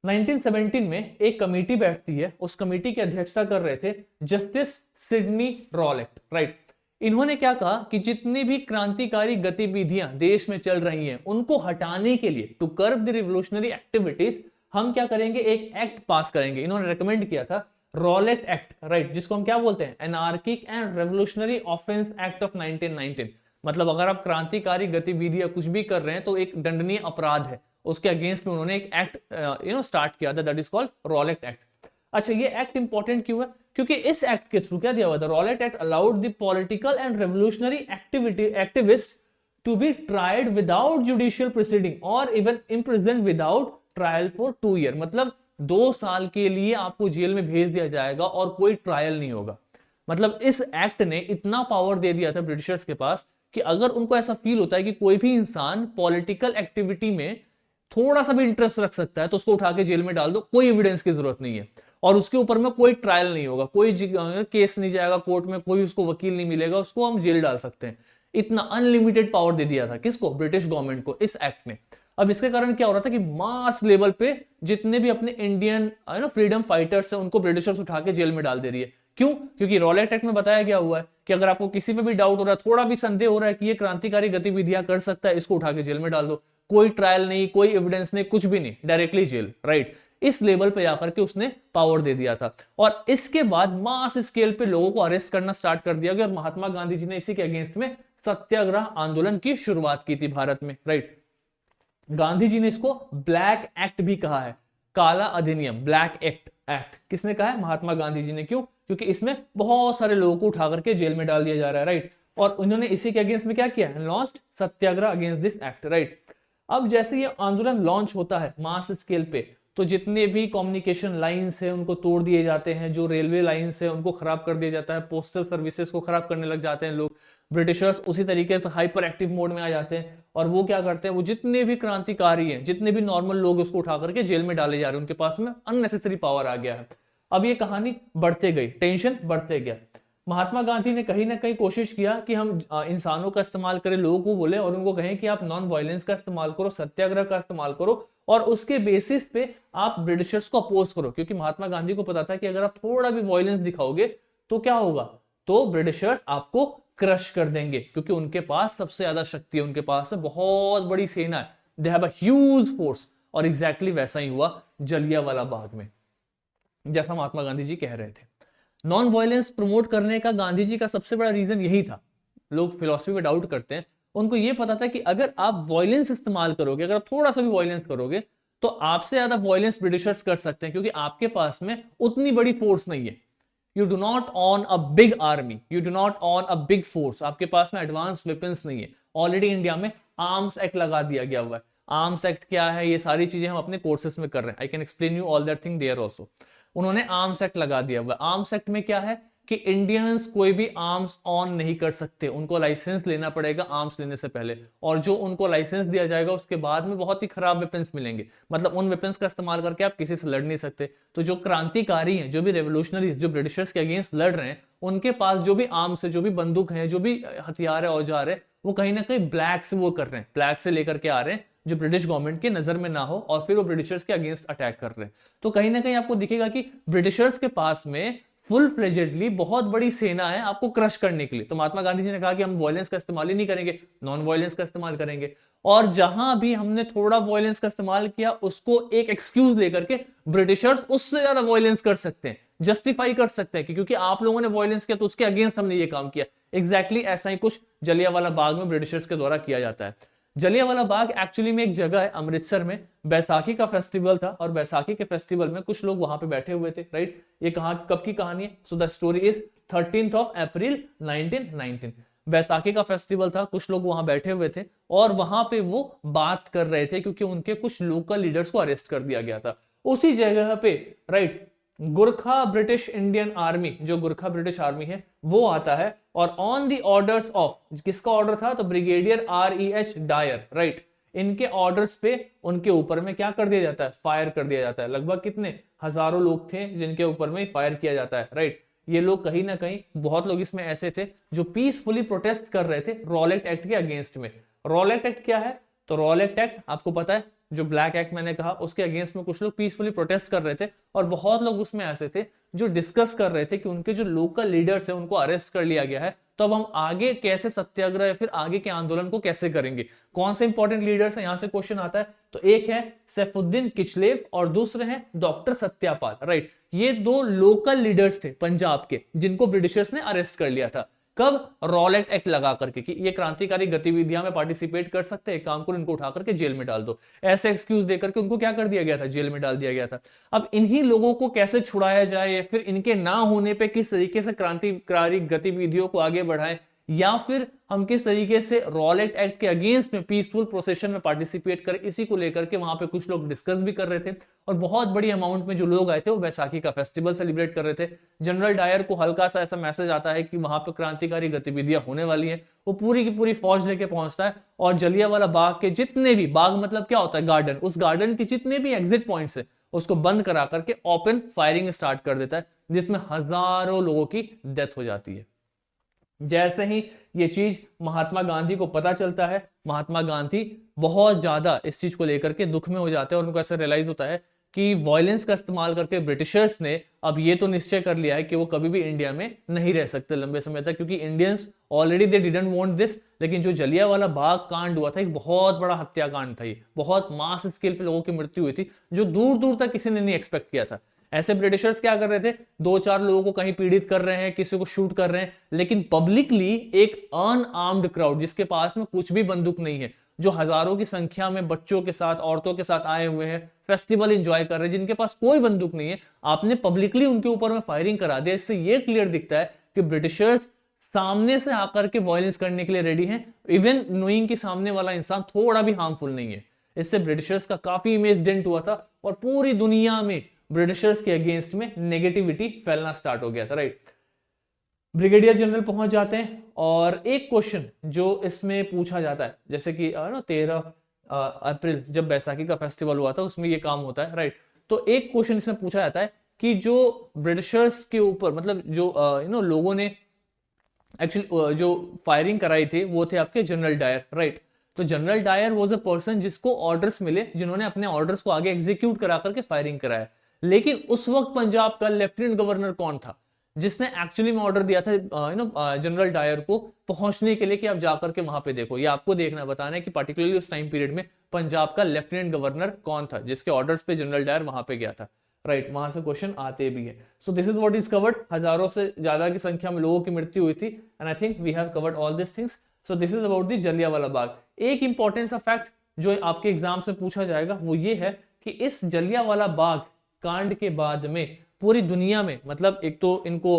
1917 में एक कमेटी बैठती है, उस कमेटी की अध्यक्षता कर रहे थे जस्टिस सिडनी रॉलेट राइट। इन्होंने क्या कहा कि जितनी भी क्रांतिकारी गतिविधियां देश में चल रही हैं, उनको हटाने के लिए, to curb the revolutionary activities, हम क्या करेंगे, एक एक्ट पास करेंगे। इन्होंने रेकमेंड किया था रॉलेट एक्ट राइट, जिसको हम क्या बोलते हैं, anarchic and revolutionary offence act of 1919। मतलब अगर आप क्रांतिकारी गतिविधियां कुछ भी कर रहे हैं तो एक दंडनीय अपराध है, उसके अगेंस्ट में उन्होंने एक एक्ट स्टार्ट किया था, that is called Rowlatt act. अच्छा, ये एक्ट इंपॉर्टेंट क्यों है, क्योंकि इस एक्ट के थ्रू क्या दिया हुआ था, Rowlatt act allowed the political and revolutionary activist to be tried without judicial proceeding और even imprison without trial for 2 year. मतलब 2 साल के लिए आपको जेल में भेज दिया जाएगा और कोई ट्रायल नहीं होगा। मतलब इस एक्ट ने इतना पावर दे दिया था ब्रिटिशर्स के पास कि अगर उनको ऐसा फील होता है कि कोई भी इंसान पॉलिटिकल एक्टिविटी में थोड़ा सा भी इंटरेस्ट रख सकता है, तो उसको उठा के जेल में डाल दो, कोई एविडेंस की जरूरत नहीं है, और उसके ऊपर में कोई ट्रायल नहीं होगा, कोई केस नहीं जाएगा कोर्ट में, कोई उसको वकील नहीं मिलेगा, उसको हम जेल डाल सकते हैं। इतना अनलिमिटेड पावर दे दिया था किसको, ब्रिटिश गवर्नमेंट को, इस एक्ट ने। अब इसके कारण क्या हो रहा था कि मास लेवल पे जितने भी अपने इंडियन फ्रीडम फाइटर्स हैं, उनको ब्रिटिशर्स उठा के जेल में डाल दे रही है। क्यों? क्योंकि रॉलेट एक्ट में बताया गया हुआ है कि अगर आपको किसी पे भी डाउट हो रहा है, थोड़ा भी संदेह हो रहा है कि ये क्रांतिकारी गतिविधियां कर सकता है, इसको उठा के जेल में डाल दो, कोई ट्रायल नहीं, कोई एविडेंस नहीं, कुछ भी नहीं, डायरेक्टली जेल राइट। इस लेवल पे जाकर के उसने पावर दे दिया था, और इसके बाद मास स्केल पे लोगों को अरेस्ट करना स्टार्ट कर दिया गया, और महात्मा गांधी जी ने इसी के अगेंस्ट में सत्याग्रह आंदोलन की शुरुआत की थी भारत में राइट। गांधी जी ने इसको ब्लैक एक्ट भी कहा है, काला अधिनियम, ब्लैक एक्ट। किसने कहा है? महात्मा गांधी जी ने। क्यों? क्योंकि इसमें बहुत सारे लोगों को उठा करके जेल में डाल दिया जा रहा है राइट, और उन्होंने इसी के अगेंस्ट में क्या किया, launched Satyagraha against this act right. अब जैसे ये आंदोलन लॉन्च होता है मास स्केल पे, तो जितने भी कम्युनिकेशन लाइंस है उनको तोड़ दिए जाते हैं, जो रेलवे लाइंस है उनको खराब कर दिया जाता है, पोस्टल सर्विसेज को खराब करने लग जाते हैं लोग। ब्रिटिशर्स उसी तरीके से हाइपर एक्टिव मोड में आ जाते हैं, और वो क्या करते हैं, वो जितने भी क्रांतिकारी हैं, जितने भी नॉर्मल लोग, उसको उठा करके जेल में डाले जा रहे हैं, उनके पास में अननेसेसरी पावर आ गया है। अब ये कहानी बढ़ते गई, टेंशन बढ़ते गया। महात्मा गांधी ने कहीं ना कहीं कोशिश किया कि हम इंसानों का इस्तेमाल करें, लोगों को बोले और उनको कहें कि आप नॉन वायलेंस का इस्तेमाल करो, सत्याग्रह का इस्तेमाल करो, और उसके बेसिस पे आप ब्रिटिशर्स को अपोज करो। क्योंकि महात्मा गांधी को पता था कि अगर आप थोड़ा भी वायलेंस दिखाओगे तो क्या होगा, तो ब्रिटिशर्स आपको क्रश कर देंगे, क्योंकि उनके पास सबसे ज्यादा शक्ति है, उनके पास बहुत बड़ी सेना है, they have a huge force. और एग्जैक्टली वैसा ही हुआ जलियांवाला बाग में, जैसा महात्मा गांधी जी कह रहे थे। नॉन वायलेंस प्रमोट करने का गांधी जी का सबसे बड़ा रीजन यही था। लोग फिलॉसफी में डाउट करते हैं, उनको यह पता था कि अगर आप वायलेंस इस्तेमाल करोगे, अगर आप थोड़ा सा भी वायलेंस करोगे, तो आपसे ज्यादा वायलेंस ब्रिटिशर्स कर सकते हैं, क्योंकि आपके पास में उतनी बड़ी फोर्स नहीं है। You do not on a big army, you do not on a big force, आपके पास में एडवांस वेपन्स नहीं है। ऑलरेडी इंडिया में आर्म्स एक्ट लगा दिया गया हुआ है। आर्म्स एक्ट क्या है, ये सारी चीजें हम अपने कोर्सेस में कर रहे हैं, I can explain you all that thing there also. उन्होंने आर्म्स एक्ट लगा दिया हुआ है। आर्म्स एक्ट में क्या है कि इंडियंस कोई भी आर्म्स ऑन नहीं कर सकते, उनको लाइसेंस लेना पड़ेगा आर्म्स लेने से पहले, और जो उनको लाइसेंस दिया जाएगा उसके बाद में बहुत ही खराब वेपन्स मिलेंगे, मतलब उन वेपन्स का इस्तेमाल करके आप किसी से लड़ नहीं सकते। तो जो क्रांतिकारी हैं, जो भी रेवोल्यूशनरी, जो ब्रिटिशर्स के अगेंस्ट लड़ रहे हैं, उनके पास जो भी आर्म्स है, जो भी बंदूक है, जो भी हथियार है, औजार है, वो कहीं ना कहीं ब्लैक से वो कर रहे हैं, ब्लैक से लेकर के आ रहे हैं, जो ब्रिटिश गवर्नमेंट की नजर में ना हो, और फिर वो ब्रिटिशर्स के अगेंस्ट अटैक कर रहे हैं। तो कहीं ना कहीं आपको दिखेगा कि ब्रिटिशर्स के पास में फुल फ्लेजेडली बहुत बड़ी सेना है आपको क्रश करने के लिए। तो महात्मा गांधी जी ने कहा कि हम वायलेंस का इस्तेमाल ही नहीं करेंगे, नॉन वायलेंस का इस्तेमाल करेंगे। और जहां भी हमने थोड़ा वायलेंस का इस्तेमाल किया, उसको एक एक्सक्यूज लेकर के ब्रिटिशर्स उससे ज्यादा वायलेंस कर सकते हैं, जस्टिफाई कर सकते हैं कि क्योंकि आप लोगों ने वायलेंस किया तो उसके अगेंस्ट हमने ये काम किया। एग्जैक्टली ऐसा ही कुछ जलियांवाला बाग में ब्रिटिशर्स के द्वारा किया जाता है। जलियांवाला बाग एक्चुअली में एक जगह है अमृतसर में, बैसाखी का फेस्टिवल था, और बैसाखी के फेस्टिवल में कुछ लोग वहां पे बैठे हुए थे, राइट। ये कहाँ कब की कहानी है? So the story is 13th of April 1919। Baisakhi का फेस्टिवल था, कुछ लोग वहां बैठे हुए थे, और वहां पे वो बात कर रहे थे क्योंकि उनके कुछ लोकल लीडर्स को अरेस्ट कर दिया गया था उसी जगह पे, right. Gurkha British Indian army, जो गुरखा ब्रिटिश आर्मी है, वो आता है, और ऑन द ऑर्डर्स ऑफ, किसका ऑर्डर था? तो ब्रिगेडियर REH डायर, राइट। इनके ऑर्डर्स पे उनके ऊपर में क्या कर दिया जाता है? फायर कर दिया जाता है। लगभग कितने हजारों लोग थे जिनके ऊपर में फायर किया जाता है, राइट। ये लोग कहीं ना कहीं, बहुत लोग इसमें ऐसे थे जो पीसफुली प्रोटेस्ट कर रहे थे रॉलेट एक्ट के अगेंस्ट में। रॉलेट एक्ट क्या है? तो रॉलेट एक्ट आपको पता है, जो ब्लैक एक्ट मैंने कहा, उसके अगेंस्ट में कुछ लोग पीसफुली प्रोटेस्ट कर रहे थे, और बहुत लोग उसमें ऐसे थे जो डिस्कस कर रहे थे कि उनके जो लोकल लीडर्स हैं उनको अरेस्ट कर लिया गया है, तो अब हम आगे कैसे सत्याग्रह या फिर आगे के आंदोलन को कैसे करेंगे। कौन से इंपॉर्टेंट लीडर्स हैं, यहां से क्वेश्चन आता है। तो एक है सैफुद्दीन किचलेव और दूसरे हैं डॉक्टर सत्यापाल, राइट। ये दो लोकल लीडर्स थे पंजाब के जिनको ब्रिटिशर्स ने अरेस्ट कर लिया था। कब? रॉलेट एक्ट लगा करके कि ये क्रांतिकारी गतिविधियां में पार्टिसिपेट कर सकते हैं, काम को इनको उठा करके जेल में डाल दो, ऐसे एक्सक्यूज देकर के उनको क्या कर दिया गया था? जेल में डाल दिया गया था। अब इन्हीं लोगों को कैसे छुड़ाया जाए, या फिर इनके ना होने पे किस तरीके से क्रांतिकारी गतिविधियों को आगे बढ़ाएं, या फिर हम किस तरीके से रॉलेट एक्ट के अगेंस्ट में पीसफुल प्रोसेशन में पार्टिसिपेट करें, इसी को लेकर के वहां पे कुछ लोग डिस्कस भी कर रहे थे। और बहुत बड़ी अमाउंट में जो लोग आए थे वो बैसाखी का फेस्टिवल सेलिब्रेट कर रहे थे। जनरल डायर को हल्का सा ऐसा मैसेज आता है कि वहां पे क्रांतिकारी गतिविधियां होने वाली हैं, वो पूरी की पूरी फौज लेके पहुंचता है, और जलियांवाला बाग के जितने भी, बाग मतलब क्या होता है? गार्डन, उस गार्डन के जितने भी एग्जिट पॉइंट्स है उसको बंद करा करके ओपन फायरिंग स्टार्ट कर देता है, जिसमें हजारों लोगों की डेथ हो जाती है। जैसे ही ये चीज महात्मा गांधी को पता चलता है, महात्मा गांधी बहुत ज्यादा इस चीज को लेकर के दुख में हो जाते हैं, और उनको ऐसा रियलाइज होता है कि वायलेंस का इस्तेमाल करके ब्रिटिशर्स ने अब ये तो निश्चय कर लिया है कि वो कभी भी इंडिया में नहीं रह सकते लंबे समय तक, क्योंकि Indians already they didn't want this. लेकिन जो जलियांवाला बाग कांड हुआ था, एक बहुत बड़ा हत्याकांड था, ये बहुत मास स्केल पे लोगों की मृत्यु हुई थी, जो दूर दूर तक किसी ने नहीं एक्सपेक्ट किया था। ऐसे ब्रिटिशर्स क्या कर रहे थे? दो चार लोगों को कहीं पीड़ित कर रहे हैं, किसी को शूट कर रहे हैं, लेकिन पब्लिकली एक अनआर्म्ड क्राउड जिसके पास में कुछ भी बंदूक नहीं है, जो हजारों की संख्या में बच्चों के साथ, औरतों के साथ आए हुए हैं, फेस्टिवल एंजॉय कर रहे हैं, जिनके पास कोई बंदूक नहीं है, आपने पब्लिकली उनके ऊपर में फायरिंग करा दिया। इससे यह क्लियर दिखता है कि ब्रिटिशर्स सामने से आकर के वायलेंस करने के लिए रेडी हैं, इवन नोइंग कि सामने वाला इंसान थोड़ा भी हार्मफुल नहीं है। इससे ब्रिटिशर्स का काफी इमेज डेंट हुआ था, और पूरी दुनिया में ब्रिटिशर्स के अगेंस्ट में नेगेटिविटी फैलना स्टार्ट हो गया था, राइट। ब्रिगेडियर जनरल पहुंच जाते हैं, और एक क्वेश्चन जो इसमें पूछा जाता है, जैसे कि 13 अप्रैल जब बैसाखी का फेस्टिवल हुआ था, उसमें ये काम होता है, राइट। तो एक क्वेश्चन इसमें पूछा जाता है कि जो ब्रिटिशर्स के ऊपर, मतलब जो लोगों ने एक्चुअली जो फायरिंग कराई थी, वो थे आपके जनरल डायर, राइट। तो general Dyer was a person जिसको ऑर्डर्स मिले, जिन्होंने अपने ऑर्डर्स को आगे एग्जीक्यूट करा करके फायरिंग कराया। लेकिन उस वक्त पंजाब का लेफ्टिनेंट गवर्नर कौन था जिसने एक्चुअली में ऑर्डर दिया था जनरल डायर को पहुंचने के लिए कि आप जाकर के वहां पे देखो? ये आपको देखना, बताना है कि पार्टिकुलरली उस टाइम पीरियड में पंजाब का लेफ्टिनेंट गवर्नर कौन था जिसके ऑर्डर्स पे जनरल डायर वहां पे गया था, राइट। वहां से क्वेश्चन आते भी है। सो this is what is covered. हजारों से ज्यादा की संख्या में लोगों की मृत्यु हुई थी, and I think we have covered all this things. So this is about the Jallianwala Bagh. एक इंपॉर्टेंट सा फैक्ट जो आपके एग्जाम से पूछा जाएगा वो ये है कि इस जलियांवाला बाग कांड के बाद में पूरी दुनिया में, मतलब एक तो इनको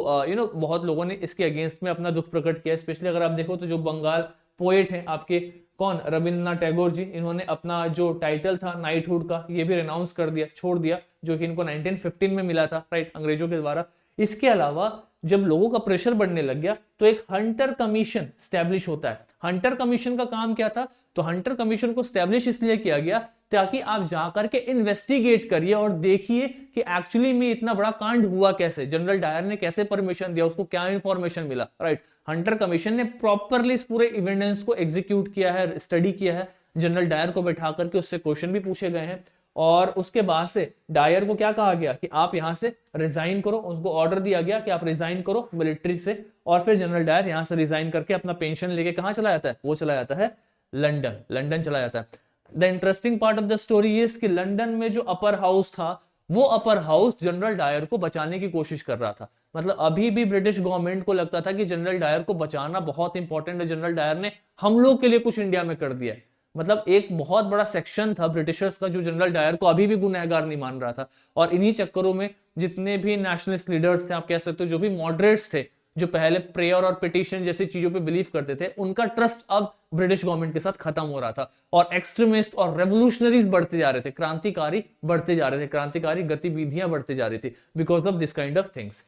बहुत लोगों ने इसके अगेंस्ट में अपना दुख प्रकट किया। स्पेशली अगर आप देखो तो जो बंगाल पोएट हैं आपके, कौन? रविंद्रनाथ टैगोर जी, इन्होंने अपना जो टाइटल था नाइटहुड का, ये भी रिनाउंस कर दिया, छोड़ दिया, जो कि इनको 1915 में मिला था, राइट, अंग्रेजों के द्वारा। इसके अलावा जब लोगों का प्रेशर बढ़ने लग गया तो एक हंटर कमीशन स्टैब्लिश होता है। हंटर कमीशन का काम क्या था? तो हंटर कमीशन को स्टैब्लिश इसलिए किया गया ताकि आप जाकर के इन्वेस्टिगेट करिए और देखिए कि एक्चुअली में इतना बड़ा कांड हुआ कैसे, जनरल डायर ने कैसे परमिशन दिया, उसको क्या इंफॉर्मेशन मिला, राइट। हंटर कमीशन ने प्रॉपरली इस पूरे इविडेंस को एग्जीक्यूट किया है, स्टडी किया है, जनरल डायर को बैठा करके उससे क्वेश्चन भी पूछे गए हैं। और उसके बाद से डायर को क्या कहा गया कि आप यहां से रिजाइन करो, उसको ऑर्डर दिया गया कि आप रिजाइन करो मिलिट्री से। और फिर जनरल डायर यहां से रिजाइन करके अपना पेंशन लेके कहां चला जाता है? वो चला जाता है लंदन, लंदन चला जाता है। The interesting part of the story is कि लंदन में जो अपर हाउस था, वो अपर हाउस जनरल डायर को बचाने की कोशिश कर रहा था। मतलब अभी भी ब्रिटिश गवर्नमेंट को लगता था कि जनरल डायर को बचाना बहुत इंपॉर्टेंट है, जनरल डायर ने हम लोग के लिए कुछ इंडिया में कर दिया है। मतलब एक बहुत बड़ा सेक्शन था ब्रिटिशर्स का जो जनरल डायर को अभी भी गुनहगार नहीं मान रहा था। और इन्हीं चक्करों में जितने भी नेशनलिस्ट लीडर्स थे, आप कह सकते हो जो भी मॉडरेट्स थे, जो पहले प्रेयर और पिटीशन जैसी चीजों पे बिलीव करते थे, उनका ट्रस्ट अब ब्रिटिश गवर्नमेंट के साथ खत्म हो रहा था। और एक्सट्रीमिस्ट और रेवोल्यूशनरीज बढ़ते जा रहे थे, क्रांतिकारी बढ़ते जा रहे थे, क्रांतिकारी गतिविधियां बढ़ते जा रही थी because of this kind of things.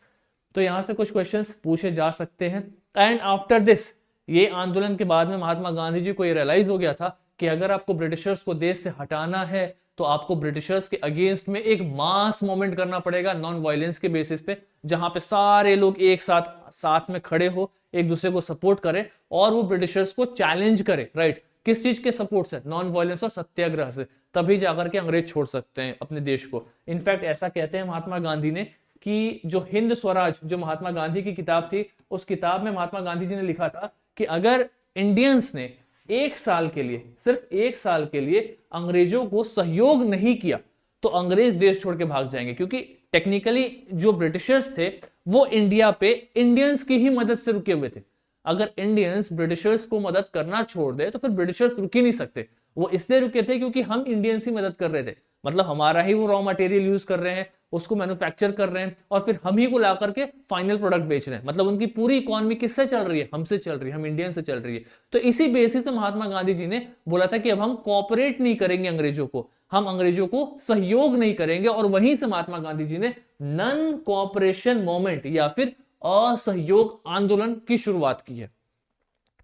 तो यहां से कुछ क्वेश्चंस पूछे जा सकते हैं। एंड आफ्टर दिस, ये आंदोलन के बाद में महात्मा गांधी जी को ये रियलाइज हो गया था कि अगर आपको ब्रिटिशर्स को देश से हटाना है तो आपको ब्रिटिशर्स के अगेंस्ट में एक मास मूवमेंट करना पड़ेगा नॉन वायलेंस के बेसिस पे, जहां पे सारे लोग एक साथ में खड़े हो, एक दूसरे को सपोर्ट करें और वो ब्रिटिशर्स को चैलेंज करे, राइट। किस चीज के सपोर्ट से? नॉन वायलेंस और सत्याग्रह से। तभी जाकर के अंग्रेज छोड़ सकते हैं अपने देश को। इनफैक्ट ऐसा कहते हैं महात्मा गांधी ने कि जो हिंद स्वराज, जो महात्मा गांधी की किताब थी, उस किताब में महात्मा गांधी जी ने लिखा था कि अगर इंडियंस ने एक साल के लिए, सिर्फ एक साल के लिए अंग्रेजों को सहयोग नहीं किया तो अंग्रेज देश छोड़ के भाग जाएंगे। क्योंकि टेक्निकली जो ब्रिटिशर्स थे वो इंडिया पे इंडियंस की ही मदद से रुके हुए थे। अगर इंडियंस ब्रिटिशर्स को मदद करना छोड़ दे तो फिर ब्रिटिशर्स रुक ही नहीं सकते। वो इसलिए रुके थे क्योंकि हम इंडियंस ही मदद कर रहे थे, मतलब हमारा ही वो रॉ मटेरियल यूज कर रहे हैं, उसको मैन्युफैक्चर कर रहे हैं और फिर हम ही को ला करके फाइनल प्रोडक्ट बेच रहे हैं। मतलब उनकी पूरी इकोनॉमी किससे चल रही है? हमसे चल रही है, हम इंडियन से चल रही है। तो इसी बेसिस पे महात्मा गांधी जी ने बोला था कि अब हम कोऑपरेट नहीं करेंगे अंग्रेजों को, हम अंग्रेजों को सहयोग नहीं करेंगे। और वहीं से महात्मा गांधी जी ने नॉन कोऑपरेशन मूवमेंट या फिर असहयोग आंदोलन की शुरुआत की है।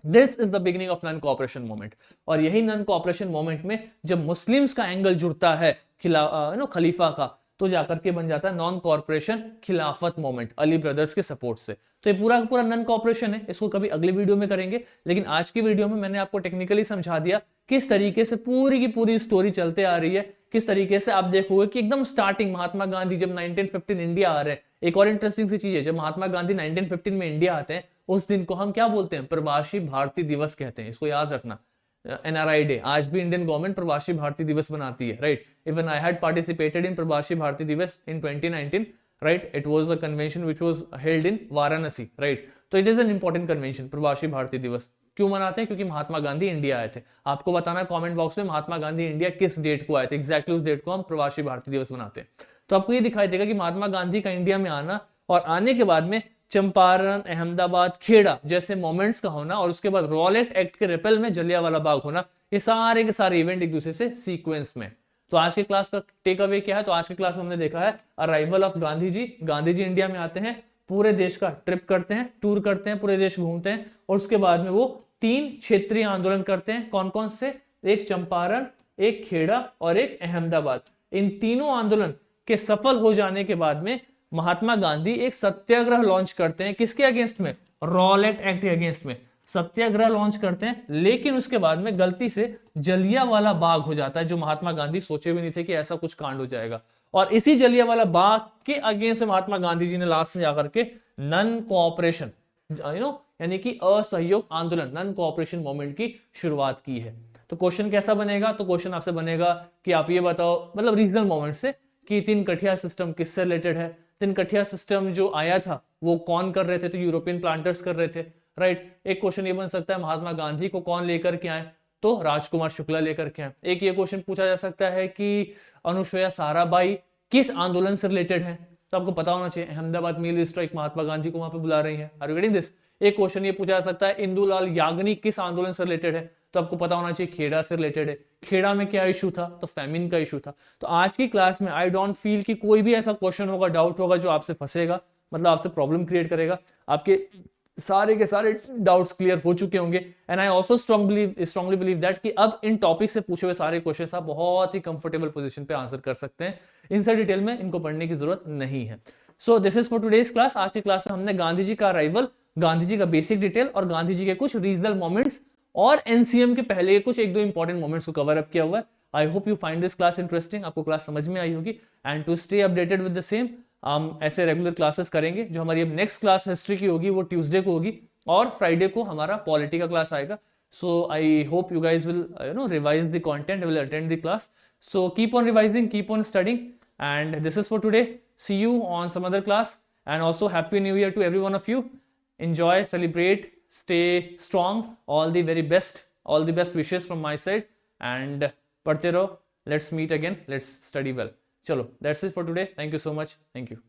This is the beginning of non cooperation movement. और यही नॉन कोऑपरेशन मूवमेंट में जब मुस्लिम्स का एंगल जुड़ता है खलीफा का, तो जाकर के बन जाता है नॉन कॉर्पोरेशन खिलाफत मूवमेंट अली ब्रदर्स के सपोर्ट से। तो ये पूरा पूरा नॉन कॉर्पोरेशन है, इसको कभी अगली वीडियो में करेंगे। लेकिन आज की वीडियो में मैंने आपको टेक्निकली समझा दिया किस तरीके से पूरी की पूरी स्टोरी चलते आ रही है, किस तरीके से आप देखोगे कि एकदम स्टार्टिंग महात्मा गांधी जब 1915 इंडिया आ रहे हैं। एक और इंटरेस्टिंग सी चीज है, जब महात्मा गांधी 1915 में इंडिया आते हैं उस दिन को हम क्या बोलते हैं? प्रवासी भारतीय दिवस कहते हैं। इसको याद रखना, एनआरआई डे। आज भी इंडियन गवर्नमेंट प्रवासी भारतीय दिवस बनाती है, right. Even I had participated in Pravasi Bharatiya Divas in 2019, right. It was a convention which was held in Varanasi, right. तो it is an important convention. Pravasi Bharatiya दिवस क्यों मनाते हैं? क्योंकि महात्मा गांधी इंडिया आए थे। आपको बताना कमेंट बॉक्स में महात्मा गांधी इंडिया किस डेट को आए थे, एग्जैक्टली उस डेट को हम प्रवासी भारतीय दिवस मनाते हैं। तो आपको ये दिखाई देगा कि महात्मा गांधी का इंडिया में आना और आने के बाद में चंपारण, अहमदाबाद, खेड़ा जैसे मोमेंट्स का होना और उसके बाद रॉलेट एक्ट के रिपेल में जलियांवाला बाग होना, ये सारे के सारे इवेंट एक दूसरे से सीक्वेंस में। तो आज के क्लास का टेक अवे क्या है? तो आज के क्लास में हमने देखा है arrival of Gandhi ji. Gandhi ji India में आते हैं, पूरे देश का ट्रिप करते हैं, टूर करते हैं, पूरे देश घूमते हैं और उसके बाद में वो 3 क्षेत्रीय आंदोलन करते हैं। कौन कौन से? एक चंपारण, एक खेड़ा और एक अहमदाबाद। इन तीनों आंदोलन के सफल हो जाने के बाद में महात्मा गांधी एक सत्याग्रह लॉन्च करते हैं। किसके अगेंस्ट में? रॉलेट एक्ट के अगेंस्ट में सत्याग्रह लॉन्च करते हैं। लेकिन उसके बाद में गलती से जलियांवाला बाग हो जाता है, जो महात्मा गांधी सोचे भी नहीं थे कि ऐसा कुछ कांड हो जाएगा। और इसी जलियांवाला बाग के अगेंस्ट महात्मा गांधी जी ने लास्ट में जाकर के नॉन कोऑपरेशन यानी कि असहयोग आंदोलन, नॉन कोऑपरेशन मूवमेंट की शुरुआत की है। तो क्वेश्चन कैसा बनेगा? तो क्वेश्चन आपसे बनेगा कि आप ये बताओ, मतलब रीजनल मूवमेंट से, कि तिनकठिया सिस्टम किससे रिलेटेड है? तिनकठिया सिस्टम जो आया था वो कौन कर रहे थे? तो यूरोपियन प्लांटर्स कर रहे थे, राइट। एक क्वेश्चन ये बन सकता है महात्मा गांधी को कौन लेकर के आए? तो राजकुमार शुक्ला लेकर के आए। एक ये क्वेश्चन पूछा जा सकता है कि अनुसुईया साराभाई किस आंदोलन से रिलेटेड है? तो आपको पता होना चाहिए, अहमदाबाद मिल स्ट्राइक, महात्मा गांधी को वहां पे बुला रही है। Are you getting this? एक क्वेश्चन ये पूछा जा सकता है इंदुलाल याग्निक किस आंदोलन से रिलेटेड है? तो आपको पता होना चाहिए खेड़ा से रिलेटेड है। खेड़ा में क्या इशू था? तो फैमिन का इशू था। तो आज की क्लास में आई डोंट फील कि कोई भी ऐसा क्वेश्चन होगा, डाउट होगा जो आपसे फंसेगा। मतलब आपसे प्रॉब्लम क्रिएट करेगा, आपके सारे के सारे डाउट्स क्लियर हो चुके होंगे। And I also strongly believe that कि अब इन टॉपिक से पूछे हुए सारे क्वेश्चन आप बहुत ही कंफर्टेबल पोजीशन पे आंसर कर सकते हैं, इनसे डिटेल में इनको पढ़ने की जरूरत नहीं है। सो this is for today's class. आज की क्लास में हमने गांधी जी का अराइवल, गांधी जी का बेसिक डिटेल और गांधी जी के कुछ रीजनल मोमेंट्स और एनसीएम के पहले कुछ एक दो इंपॉर्टेंट मोमेंट्स को कवर अप किया हुआ है। I hope you find this class interesting, आपको क्लास समझ में आई होगी। And to stay updated with the same, हम ऐसे रेगुलर क्लासेस करेंगे। जो हमारी अब नेक्स्ट क्लास हिस्ट्री की होगी वो ट्यूसडे को होगी और फ्राइडे को हमारा पॉलिटी का क्लास आएगा। So I hope you guys will revise the content, will attend the class. So keep on revising, keep on studying, and this is for today. See you on some other class, and also happy new year to every one of you. Enjoy, celebrate, stay strong. All the very best, all the best wishes from my side, and padhte raho. Let's meet again, let's study well. Chalo, that's it for today. Thank you so much. Thank you.